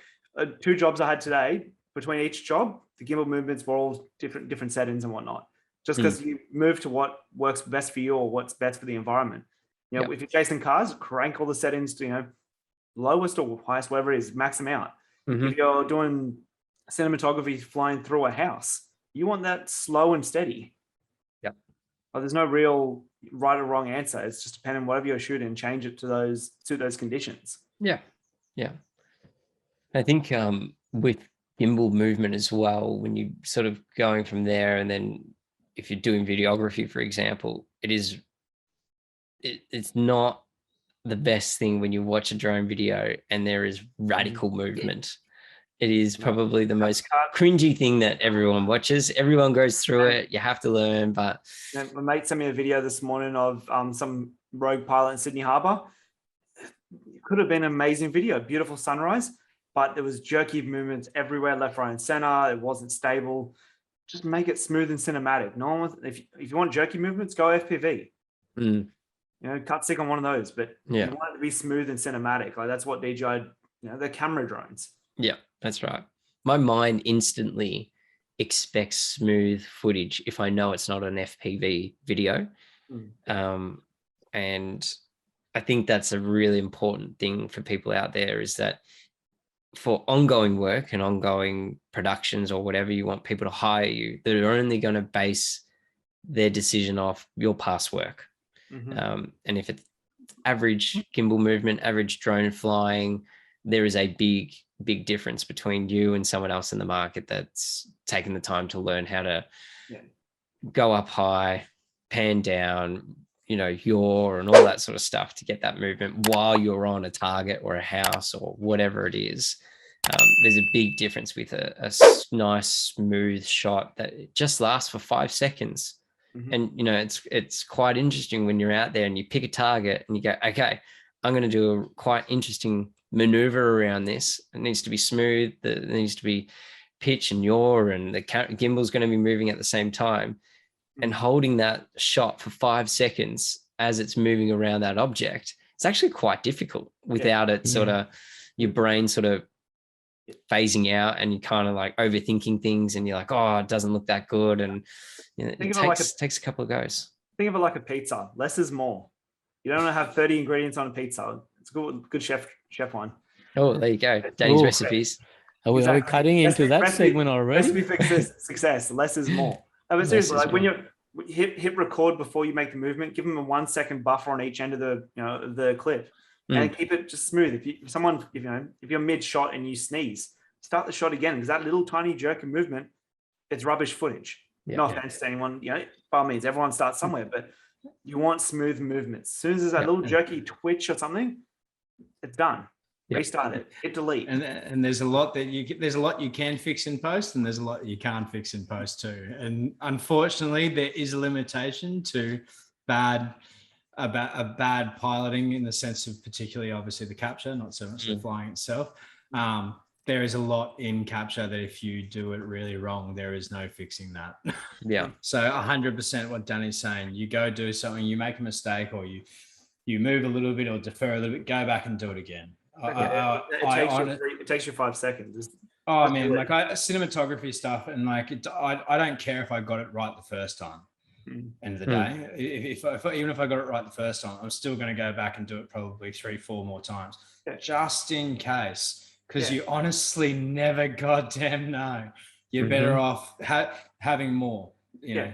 2 jobs I had today, between each job, the gimbal movements were all different settings and whatnot. Just because you move to what works best for you or what's best for the environment. You know, if you're chasing cars, crank all the settings to, you know, lowest or highest, whatever it is, max them out. If you're doing cinematography flying through a house, you want that slow and steady. Well, there's no real right or wrong answer. It's just depending on whatever you're shooting, change it to those conditions. Yeah. I think with gimbal movement as well, when you sort of going from there, and then if you're doing videography, for example, it's not the best thing when you watch a drone video and there is radical movement. It is probably the most cringy thing that everyone watches. Everyone goes through it. You have to learn, but... My mate sent me a video this morning of some rogue pilot in Sydney Harbour. It could have been an amazing video, beautiful sunrise, but there was jerky movements everywhere, left, right, and center. It wasn't stable. Just make it smooth and cinematic. No one wants, if you want jerky movements, go FPV. You know, cut stick on one of those, but you want it to be smooth and cinematic. Like that's what DJI, you know, they're camera drones. Yeah, that's right. My mind instantly expects smooth footage if I know it's not an FPV video. And I think that's a really important thing for people out there, is that for ongoing work and ongoing productions or whatever, you want people to hire you, they're only going to base their decision off your past work. And if it's average gimbal movement, average drone flying, there is a big difference between you and someone else in the market that's taken the time to learn how to go up high, pan down, you know, yaw and all that sort of stuff to get that movement while you're on a target or a house or whatever it is. There's a big difference with a nice smooth shot that it just lasts for 5 seconds. And, you know, it's quite interesting when you're out there and you pick a target and you go, okay, I'm going to do a quite interesting maneuver around this. It needs to be smooth. It needs to be pitch and yaw, and the gimbal is going to be moving at the same time. And holding that shot for 5 seconds as it's moving around that object, it's actually quite difficult without it sort of your brain sort of phasing out and you kind of like overthinking things and you're like, oh, it doesn't look that good. And you know, it takes a couple of goes. Think of it like a pizza. Less is more. You don't want to have 30 ingredients on a pizza. It's good chef one. Oh, there you go. Daddy's recipes. Are we cutting into that segment already? Recipe success. Less is more. No, but seriously, like when you hit record before you make the movement, give them a 1 second buffer on each end of the clip, and keep it just smooth. If you're mid shot and you sneeze, start the shot again, because that little tiny jerk and movement, it's rubbish footage. No offense to anyone, you know, by all means, everyone starts somewhere, but you want smooth movements. As soon as there's that little jerky twitch or something, it's done. Restart it. Hit delete. And there's a lot you can fix in post, and there's a lot you can't fix in post too. And unfortunately, there is a limitation to bad piloting, in the sense of particularly obviously the capture, not so much the flying itself. There is a lot in capture that if you do it really wrong, there is no fixing that. So 100% what Danny's saying, you go do something, you make a mistake, or you move a little bit or defer a little bit, go back and do it again. It takes you 5 seconds. Oh man, like cinematography stuff, and like I don't care if I got it right the first time. End of the day, even if I got it right the first time, I'm still going to go back and do it probably 3-4 more times, just in case. Because you honestly never goddamn know. You're better off having more. You know,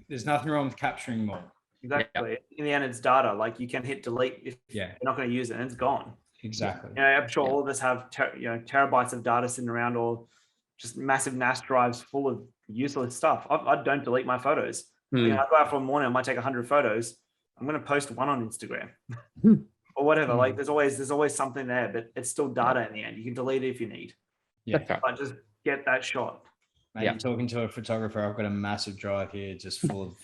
there's nothing wrong with capturing more. Exactly. In the end, it's data. Like you can hit delete if you're not going to use it, and it's gone. Exactly. You know, I'm sure all of us have terabytes of data sitting around, or just massive NAS drives full of useless stuff. I don't delete my photos. You know, I go out for a morning, I might take 100 photos. I'm going to post one on Instagram or whatever. Like there's always something there, but it's still data in the end. You can delete it if you need. Yeah. But just get that shot. Mate, you're talking to a photographer. I've got a massive drive here just full of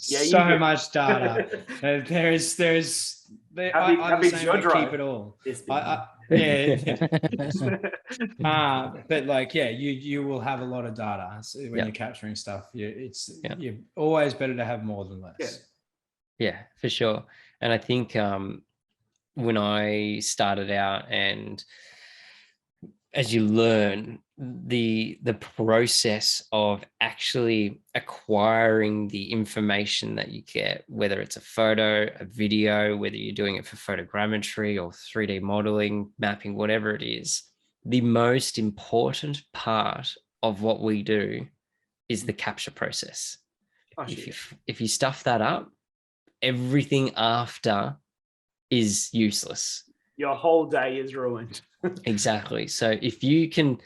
Yeah, so much data. There's I'm the same, I keep it all. But like, you will have a lot of data when you're capturing stuff. You're always better to have more than less. Yeah, for sure. And I think when I started out, and as you learn, the process of actually acquiring the information that you get, whether it's a photo, a video, whether you're doing it for photogrammetry or 3D modeling, mapping, whatever it is, the most important part of what we do is the capture process. If you stuff that up, everything after is useless. Your whole day is ruined. Exactly. So if you can,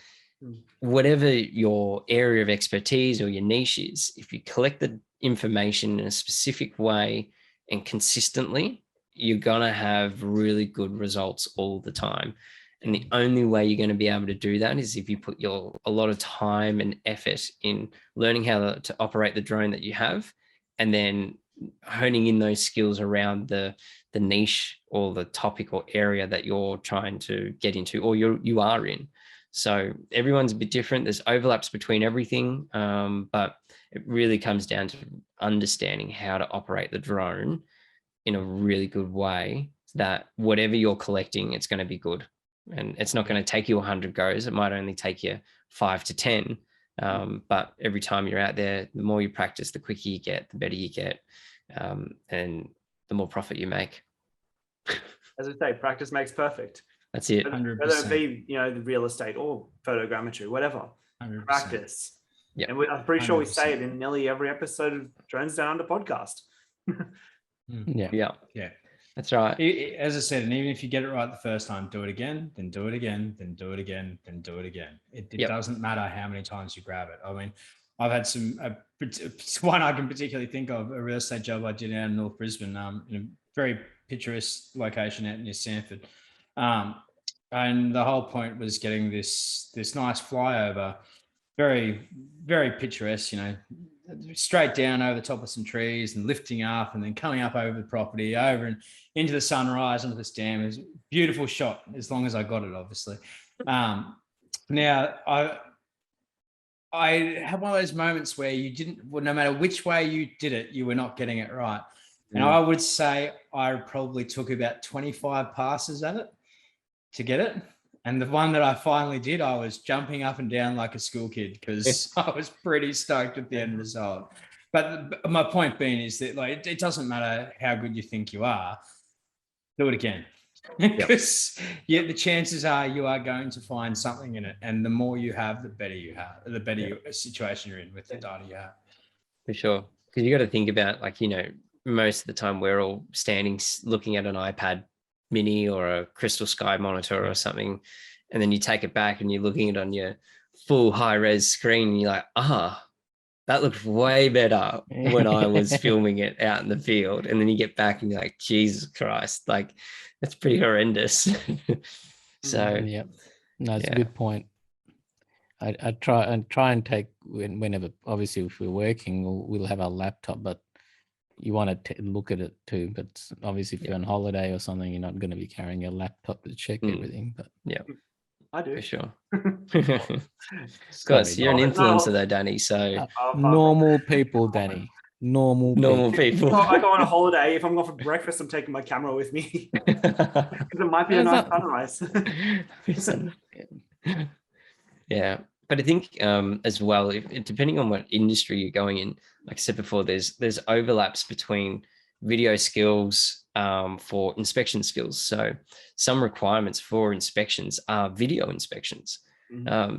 whatever your area of expertise or your niche is, if you collect the information in a specific way and consistently, you're going to have really good results all the time. And the only way you're going to be able to do that is if you put a lot of time and effort in learning how to operate the drone that you have, and then honing in those skills around the niche or the topic or area that you're trying to get into, or you are in. So everyone's a bit different. There's overlaps between everything, but it really comes down to understanding how to operate the drone in a really good way, so that whatever you're collecting, it's going to be good. And it's not going to take you 100 goes. It might only take you 5 to 10. But every time you're out there, the more you practice, the quicker you get, the better you get, and the more profit you make. As I say, practice makes perfect. That's it. 100%. Whether it be, the real estate or photogrammetry, whatever. 100%. Practice. Yeah. And I'm pretty sure 100%. We say it in nearly every episode of Drones Down Under podcast. Yeah. That's right. As I said, and even if you get it right the first time, do it again, then do it again, then do it again, then do it again. It doesn't matter how many times you grab it. I mean, I've had one I can particularly think of, a real estate job I did out in North Brisbane, in a very picturesque location out near Sanford. And the whole point was getting this nice flyover, very, very picturesque, straight down over the top of some trees and lifting up and then coming up over the property, over and into the sunrise, into this dam. It was a beautiful shot, as long as I got it, obviously. Now, I had one of those moments where no matter which way you did it, you were not getting it right. And I would say I probably took about 25 passes at it to get it. And the one that I finally did, I was jumping up and down like a school kid because I was pretty stoked at the end result. But my point being is that it doesn't matter how good you think you are, do it again. Because the chances are you are going to find something in it. And the more you have, the better you have, the better situation you're in with the data you have. For sure. Because you got to think about, most of the time we're all standing looking at an iPad mini or a crystal sky monitor or something, and then you take it back and you're looking at it on your full high-res screen and you're like, that looked way better when I was filming it out in the field. And then you get back and you're like, Jesus Christ, that's pretty horrendous. So that's a good point. I try and take, whenever, obviously if we're working, we'll have our laptop, but you want to look at it too. But obviously if you're on holiday or something, you're not going to be carrying your laptop to check everything. But I do. For sure. Of course, you're an influencer though, Danny. So normal people, Danny. Normal people. I go on a holiday. If I'm going for breakfast, I'm taking my camera with me. Because it might be a nice sunrise. Yeah. But I think as well, depending on what industry you're going in, like I said before, there's overlaps between video skills for inspection skills. So some requirements for inspections are video inspections.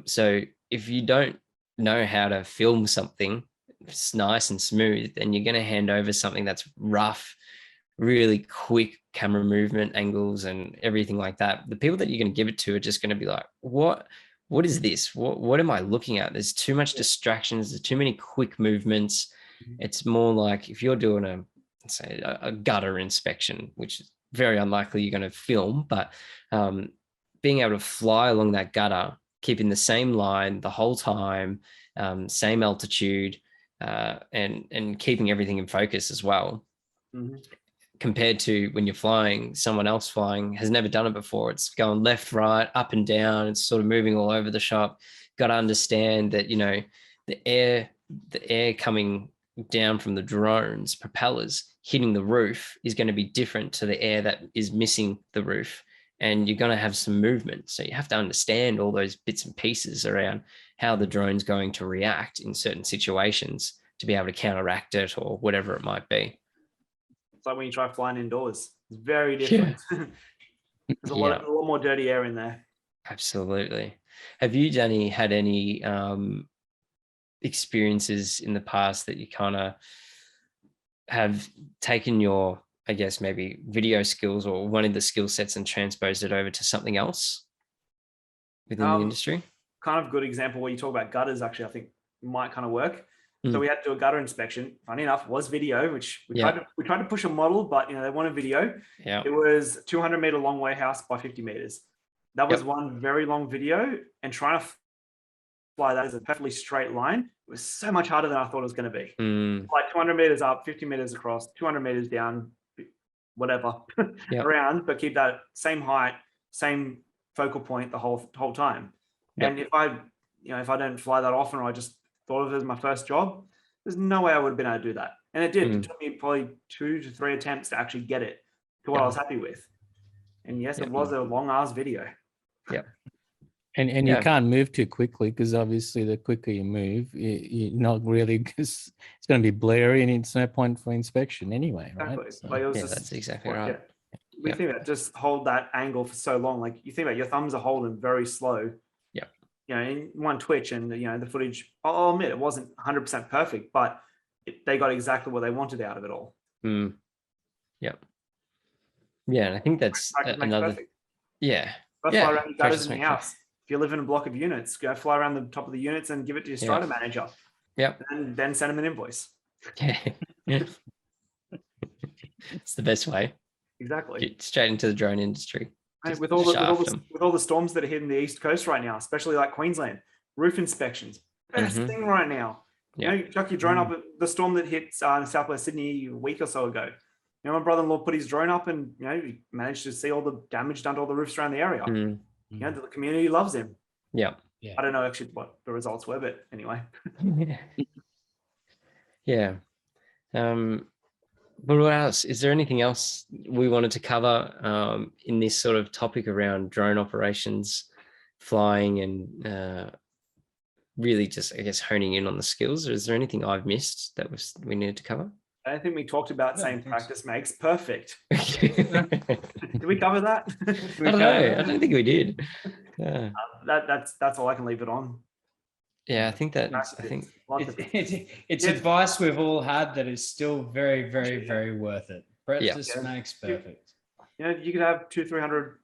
So if you don't know how to film something, it's nice and smooth, then you're going to hand over something that's rough, really quick camera movement angles and everything like that. The people that you're going to give it to are just going to be like, what is this? What am I looking at? There's too much distractions. There's too many quick movements. It's more like if you're doing say a gutter inspection, which is very unlikely you're going to film, but being able to fly along that gutter, keeping the same line the whole time, same altitude, and keeping everything in focus as well. Compared to when you're flying, someone else flying has never done it before. It's going left, right, up and down. It's sort of moving all over the shop. Got to understand that, you know, the air coming down from the drone's propellers hitting the roof is going to be different to the air that is missing the roof. And you're going to have some movement. So you have to understand all those bits and pieces around how the drone's going to react in certain situations to be able to counteract it or whatever it might be. It's like when you try flying indoors. It's very different. There's a lot more dirty air in there. Absolutely. Have you, Danny, had any experiences in the past that you kind of have taken your, I guess, maybe video skills or one of the skill sets and transposed it over to something else within the industry? Kind of good example where you talk about gutters, actually, I think might kind of work. So we had to do a gutter inspection. Funny enough, was video, which we tried to push a model, but you know, they wanted video. Yeah. It was 200-meter long warehouse by 50 meters. That was one very long video, and trying to fly that as a perfectly straight line was so much harder than I thought it was going to be. Like 200 meters up, 50 meters across, 200 meters down, whatever, around, but keep that same height, same focal point the whole time. And if I don't fly that often, or I just thought of it as my first job, there's no way I would have been able to do that. And it did. It took me probably 2 to 3 attempts to actually get it to what I was happy with. And yes, it was a long ass video. And you can't move too quickly, because obviously the quicker you move, you're not really, because it's going to be blurry and it's no point for inspection anyway, right? Exactly. So, that's exactly right. We think that just hold that angle for so long. Like you think about your thumbs are holding very slow. You know, in one twitch, and you know, the footage, I'll admit it wasn't 100% perfect, but they got exactly what they wanted out of it all. And I think that's another. Perfect. Go fly around your gutters in your house. If you live in a block of units, go fly around the top of the units and give it to your strata manager. And then send them an invoice. It's the best way. Exactly. Get straight into the drone industry. With all the storms that are hitting the East Coast right now, especially like Queensland, roof inspections, best thing right now. You know, chuck your drone up at the storm that hit Southwest Sydney a week or so ago. You know, my brother-in-law put his drone up, and you know, he managed to see all the damage done to all the roofs around the area. You know, the community loves him. I don't know actually what the results were, but anyway. But what else? Is there anything else we wanted to cover in this sort of topic around drone operations, flying, and really just, I guess, honing in on the skills? Or is there anything I've missed that we needed to cover? I don't think we talked about saying practice makes perfect. Did we cover that? I don't know. I don't think we did. That's all I can leave it on. Yeah, I think that. It's advice we've all had that is still very, very, very worth it. Practice makes perfect. You know, you could have 200, 300,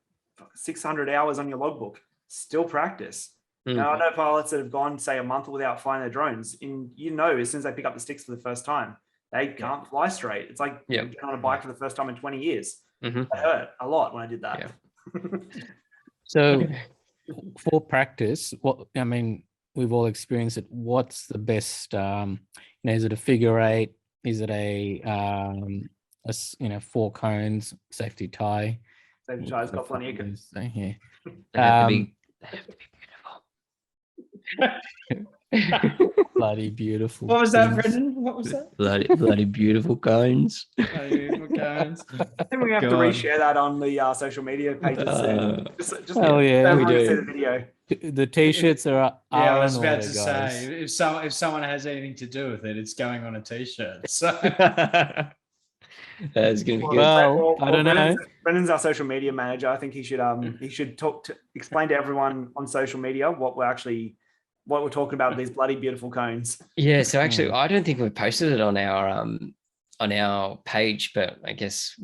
600 hours on your logbook, still practice. Now, I know pilots that have gone, say, a month without flying their drones. As soon as they pick up the sticks for the first time, they can't fly straight. It's like getting on a bike for the first time in 20 years. It hurt a lot when I did that. So for practice, we've all experienced it. What's the best, is it a figure 8? Is it a 4 cones, safety tie? Safety tie's got plenty of cones. They have to be Bloody beautiful. What was that, Brendan? What was that? Bloody beautiful cones. I think we have to reshare that on the social media pages. Hell yeah, we do. See the video. The t-shirts are I was about to say, if someone has anything to do with it, it's going on a t-shirt. So that's gonna be good. Well, I don't know. Brendan's our social media manager. I think he should explain to everyone on social media what we're talking about with these bloody beautiful cones. Yeah, so actually I don't think we've posted it on our page, but I guess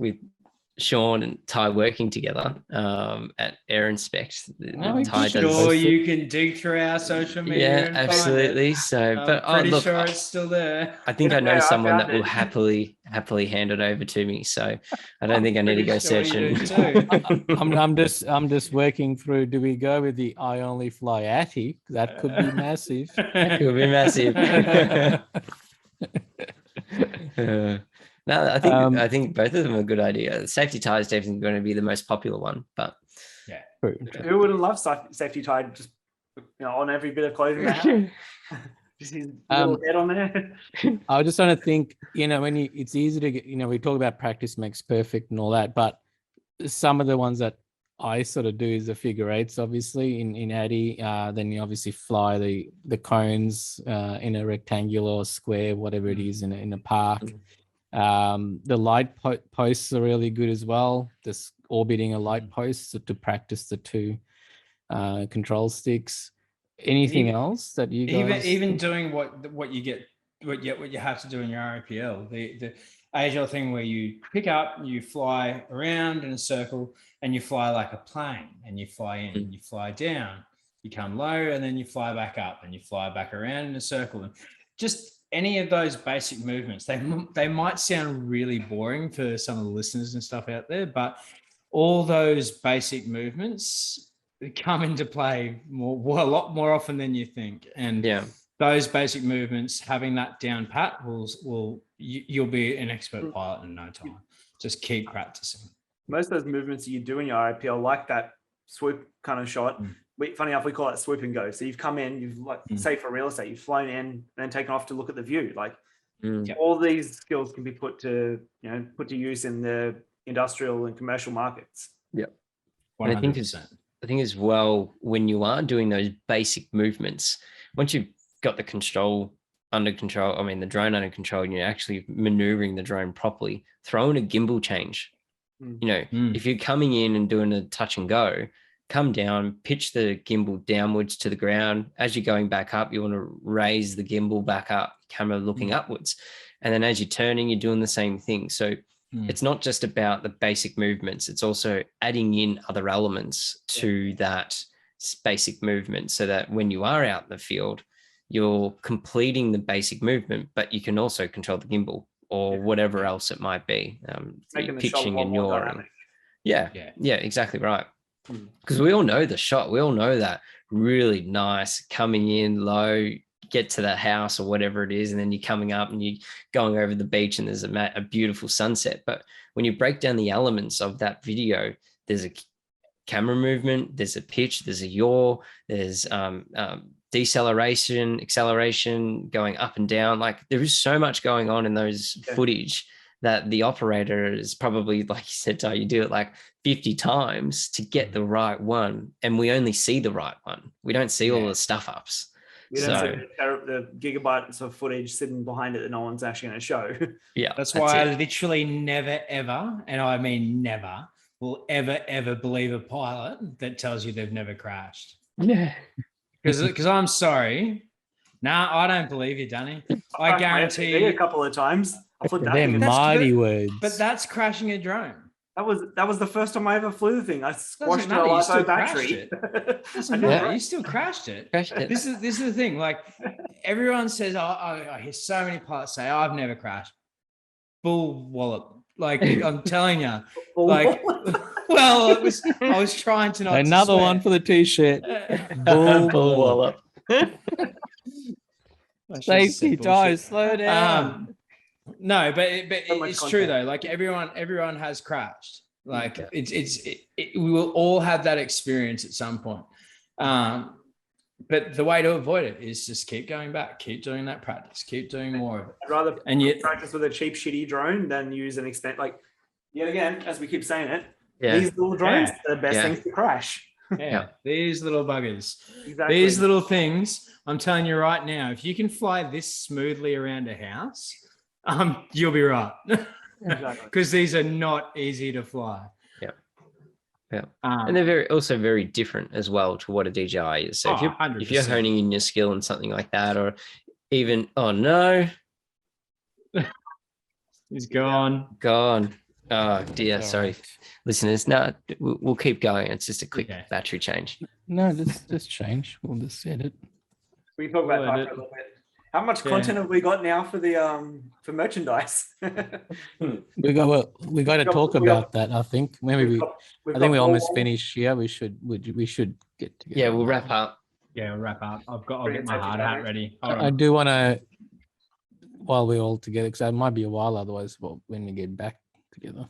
Sean and Ty working together at Air Inspect. Ty does Sure, this. you can dig through our social media. Yeah, and find absolutely. it. So, but I'm pretty look, sure it's still there. I think I know Yeah, I someone found that will it. happily hand it over to me. So I don't think I need to go Pretty sure you searching. do too. I'm just working through. Do we go with the I only fly Atty? That could be massive. Could be massive. No, I think both of them are a good idea. The safety tie is definitely going to be the most popular one, but Yeah. Who wouldn't love safety tie just on every bit of clothing they have? Just his little head on there. I was just trying to think, when it's easy to get, we talk about practice makes perfect and all that, but some of the ones that I sort of do is the figure eights, obviously in Addy. Then you obviously fly the cones in a rectangular or square, whatever it is in a park. The light posts are really good as well. Just orbiting a light post to practice the two control sticks. Anything else that you guys even doing what you have to do in your RPL, the age-old thing where you pick up, you fly around in a circle, and you fly like a plane, and you fly in, you fly down, you come low, and then you fly back up, and you fly back around in a circle, and just any of those basic movements. They might sound really boring for some of the listeners and stuff out there, but all those basic movements come into play a lot more often than you think. And those basic movements, having that down pat, you'll be an expert pilot in no time. Just keep practicing. Most of those movements that you do in your RPL, like that swoop kind of shot, funny enough, we call it swoop and go. So you've come in, you've say for real estate, you've flown in and then taken off to look at the view. Like all these skills can be put to use in the industrial and commercial markets. Yeah. 100%. I think as well, when you are doing those basic movements, once you've got the control under control, the drone under control, and you're actually maneuvering the drone properly, throw in a gimbal change. If you're coming in and doing a touch and go, come down, pitch the gimbal downwards to the ground. As you're going back up, you want to raise the gimbal back up, camera looking upwards. And then as you're turning, you're doing the same thing. So it's not just about the basic movements. It's also adding in other elements to that basic movement so that when you are out in the field, you're completing the basic movement, but you can also control the gimbal or whatever else it might be. Pitching and yawing. Yeah, exactly right. Because we all know the shot. We all know that really nice coming in low, get to that house or whatever it is, and then you're coming up and you're going over the beach and there's a beautiful sunset. But when you break down the elements of that video, there's a camera movement, there's a pitch, there's a yaw, there's deceleration, acceleration, going up and down. Like there is so much going on in those footage that the operator is probably, like you said, Ty, you do it like 50 times to get the right one. And we only see the right one. We don't see all the stuff ups. We don't see the gigabytes of footage sitting behind it that no one's actually going to show. Yeah. That's why I literally never, ever, and I mean never, will ever believe a pilot that tells you they've never crashed. Yeah. Because I'm sorry. Nah, I don't believe you, Danny. I guarantee you. A couple of times. They're mighty words. But that's crashing a drone. That was the first time I ever flew the thing. I squashed a LiPo battery. You still crashed it. This is the thing. Like everyone says, I hear so many pilots say, I've never crashed. Bull wallop. Like I'm telling you. Like, well, I was trying to not. Another one for the t-shirt. Bull wallop. Safety, guys, slow down. No, but it's true though. Like everyone has crashed. Like we will all have that experience at some point. But the way to avoid it is just keep going back, keep doing that practice, keep doing more of it. I'd rather practice with a cheap, shitty drone than use an extent like. Yet again, as we keep saying it, these little drones are the best things to crash. These little buggers, exactly. These little things. I'm telling you right now, if you can fly this smoothly around a house. You'll be right. Because these are not easy to fly. Yeah. And they're also very different as well to what a DJI is. So if you're honing in your skill in something like that, or even he's gone. Oh dear, It's all sorry, right. listeners. No, we'll keep going. It's just a quick Okay. battery change. No, just change. We'll just set it. We talk about We'll that for edit. a little bit. How much Yeah. content have we got now for the for merchandise? We got to talk about that. I think maybe I think we almost finished. Yeah, we should get together. Yeah, we'll wrap up. Yeah, we'll wrap up. I'll Bring get it my safety hard hat batteries. ready. Hold I on. do want to, while we're all together, because it might be a while otherwise. Well, when we get back together.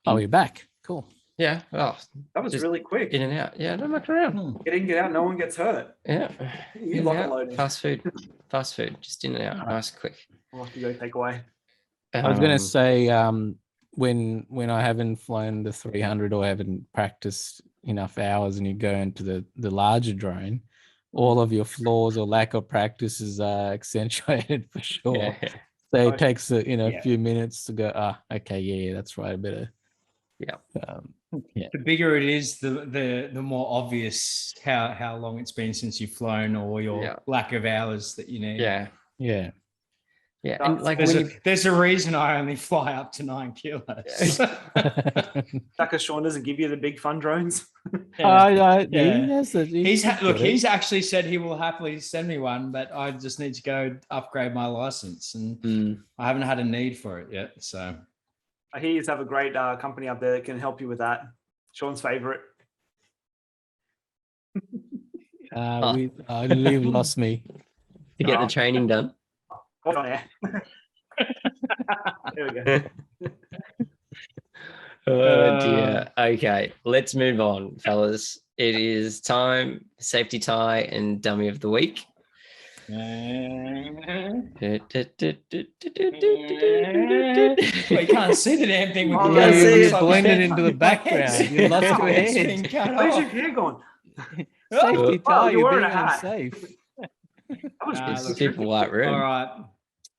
Oh, we're back. Cool. Yeah. Oh, That was just really quick. in and out. Yeah, don't muck around. Get in, get out. No one gets hurt. Yeah. You In lock and and out. loaded. Fast food, just in and out. Nice, quick. I'll have to go take away. I was going to say, when I haven't flown the 300 or haven't practiced enough hours, and you go into the larger drone, all of your flaws or lack of practice is accentuated for sure. Yeah. So it takes a Yeah. few minutes to go. Okay, yeah, that's right. I better. Yeah. The bigger it is, the more obvious how long it's been since you've flown, or your lack of hours that you need. Yeah. Yeah. Yeah. And like there's a reason I only fly up to 9 kilos. Tucker Sean doesn't give you the big fun drones. He's actually said he will happily send me one, but I just need to go upgrade my license, and I haven't had a need for it yet. So I hear you have a great company up there that can help you with that. Sean's favorite. You've lost me. to get the training done. Hold on air. There we go. Oh dear. Okay, let's move on, fellas. It is time, safety tie and dummy of the week. Well, you can't see the damn thing. Oh, Yeah, that's you it. blended into the background. You lost your head. Where's your hair gone? Safety tie. you're You're wearing being a hat. unsafe. That was It's a look, super white room. All right.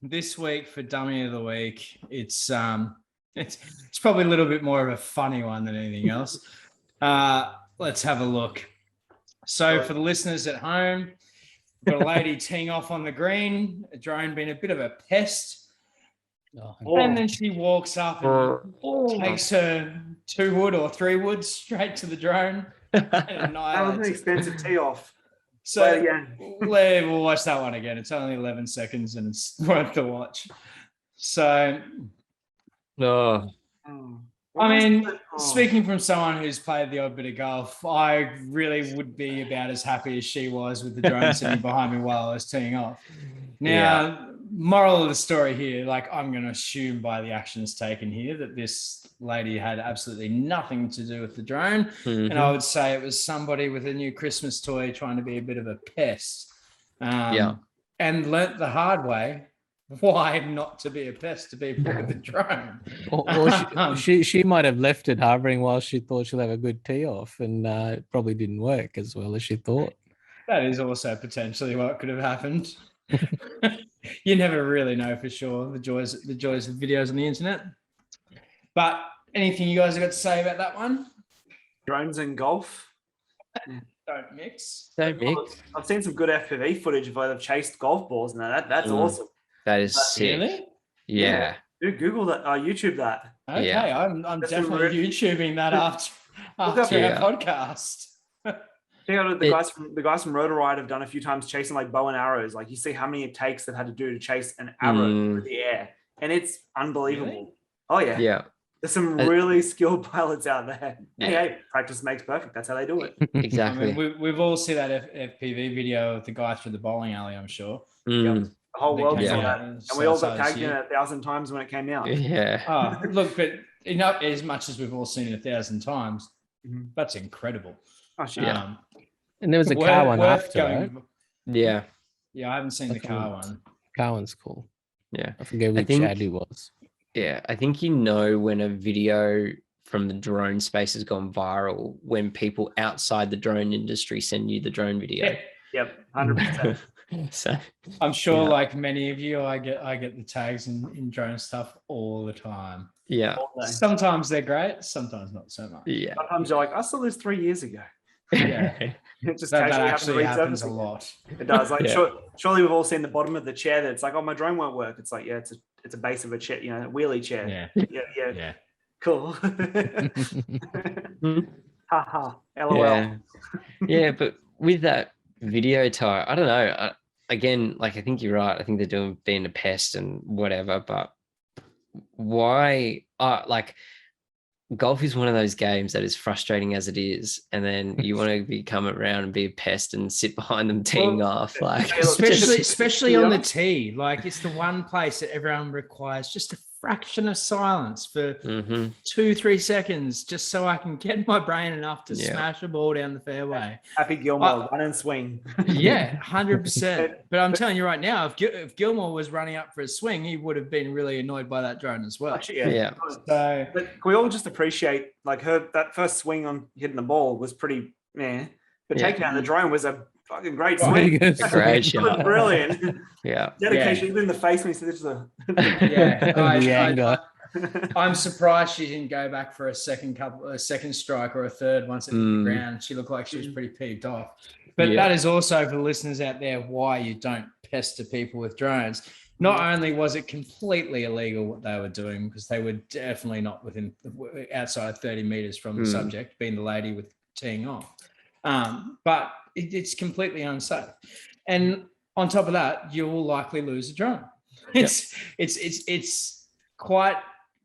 This week for dummy of the week, it's probably a little bit more of a funny one than anything else. Let's have a look. So for the listeners at home, we've got a lady teeing off on the green, a drone being a bit of a pest. And then she walks up and takes her 2 wood or 3 wood straight to the drone. And That was an expensive tee off. So again. we'll watch that one again. It's only 11 seconds and it's worth the watch. So, No. I mean, speaking from someone who's played the odd bit of golf, I really would be about as happy as she was with the drone sitting behind me while I was teeing off. Now, moral of the story here, like I'm going to assume by the actions taken here that this lady had absolutely nothing to do with the drone. And I would say it was somebody with a new Christmas toy trying to be a bit of a pest. And learnt the hard way why not to be a pest to people with the drone. Or she might have left it hovering while she thought she'll have a good tee off, and it probably didn't work as well as she thought. That is also potentially what could have happened. You never really know for sure, the joys of videos on the internet. But anything you guys have got to say about that one? Drones and golf. Don't mix. I've seen some good FPV footage of where they've chased golf balls, and that's awesome. That is sick. Really? Yeah. Dude, Google that, YouTube that. Okay, Yeah. I'm That's definitely YouTubing that after our podcast. Check out the guys from Rotor Ride have done a few times chasing like bow and arrows. Like you see how many it takes they've had to do to chase an arrow through the air, and it's unbelievable. Really? Oh yeah. Yeah. There's some really skilled pilots out there. Yeah. Hey, practice makes perfect. That's how they do it. Exactly. I mean, we've all seen that FPV video of the guy through the bowling alley, I'm sure. The whole world saw that. And we all got tagged in it 1,000 times when it came out. Yeah. Oh, look, but as much as we've all seen it 1,000 times, that's incredible. Oh shit. Yeah. And there was a car one after, right? Yeah. Yeah, I haven't seen the car one. Car one's cool. Yeah. I forget which ad it was. Yeah. I think when a video from the drone space has gone viral when people outside the drone industry send you the drone video. Yep. 100%. So I'm sure, like many of you, I get the tags in drone stuff all the time. Yeah. Sometimes they're great, sometimes not so much. Yeah. Sometimes you're like, I saw this 3 years ago. Yeah. It just that casually actually happens a resurfacing. lot. It does. Like surely we've all seen the bottom of the chair that's like, oh, my drone won't work. It's like, yeah, it's a base of a chair, wheelie chair. Yeah. Yeah. Cool. Haha. LOL. Yeah. Yeah, but with that video type, I don't know. Again, like I think you're right. I think they're being a pest and whatever, but why like golf is one of those games that is frustrating as it is, and then you want to be coming around and be a pest and sit behind them teeing off, like especially on the tee. Like it's the one place that everyone requires just a fraction of silence for 2-3 seconds, just so I can get my brain enough to smash a ball down the fairway. Happy Gilmore, run and swing. Yeah, 100%. But I'm telling you right now, if Gilmore was running up for a swing, he would have been really annoyed by that drone as well. Actually, yeah. So, but can we all just appreciate like that first swing on hitting the ball was pretty but taking out the drone was a fucking great swing. Great shot. Brilliant. Yeah. Dedication, even in the face when he said this is a I'm surprised she didn't go back for a second strike or a third once it hit the ground. She looked like she was pretty peeved off. But that is also for the listeners out there why you don't pester people with drones. Not only was it completely illegal what they were doing, because they were definitely not outside 30 meters from the subject, being the lady with teeing off. But it's completely unsafe. And on top of that, you will likely lose a drone. It's quite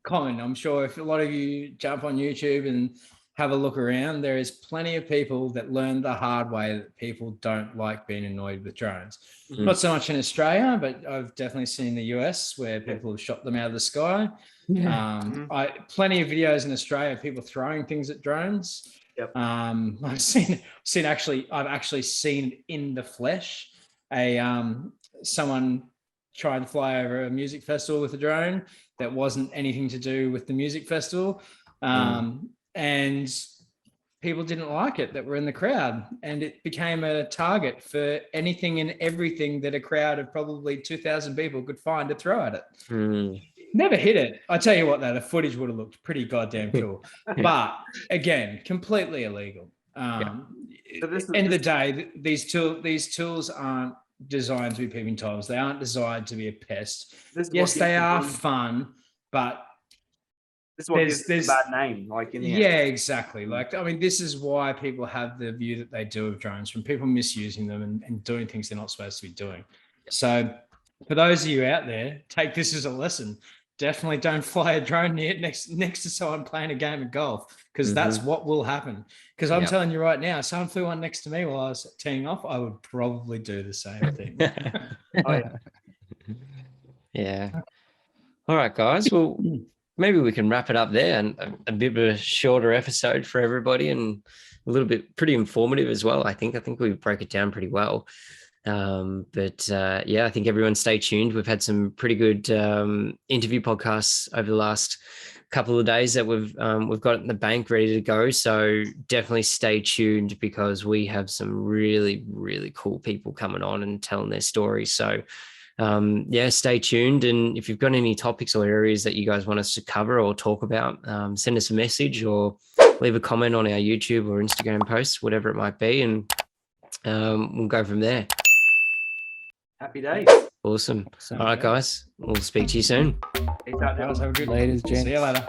common. I'm sure if a lot of you jump on YouTube and have a look around, there is plenty of people that learn the hard way that people don't like being annoyed with drones. Not so much in Australia, but I've definitely seen in the US where people have shot them out of the sky. Plenty of videos in Australia of people throwing things at drones. I've actually seen it in the flesh. Someone tried to fly over a music festival with a drone that wasn't anything to do with the music festival. And people didn't like it that were in the crowd, and it became a target for anything and everything that a crowd of probably 2,000 people could find to throw at it. Never hit it. I tell you what, though, the footage would have looked pretty goddamn cool. But again, completely illegal. End of the day, these tools aren't designed to be peeping toms. They aren't designed to be a pest. Yes, they are fun, but this is what gives a bad name. Like in the end. Exactly. Like, I mean, this is why people have the view that they do of drones, from people misusing them and doing things they're not supposed to be doing. So for those of you out there, take this as a lesson. Definitely don't fly a drone next to someone playing a game of golf, because that's what will happen. Because I'm telling you right now, if someone flew one next to me while I was teeing off, I would probably do the same thing. All right, guys. Well, maybe we can wrap it up there, and a bit of a shorter episode for everybody, and a little bit pretty informative as well. I think we broke it down pretty well. I think everyone stay tuned. We've had some pretty good interview podcasts over the last couple of days that we've got in the bank ready to go. So definitely stay tuned, because we have some really, really cool people coming on and telling their stories. So stay tuned. And if you've got any topics or areas that you guys want us to cover or talk about, send us a message or leave a comment on our YouTube or Instagram posts, whatever it might be, and we'll go from there. Happy days. Awesome. All right, guys. We'll speak to you soon. Peace out, Have a good Ladies, gents. See you later.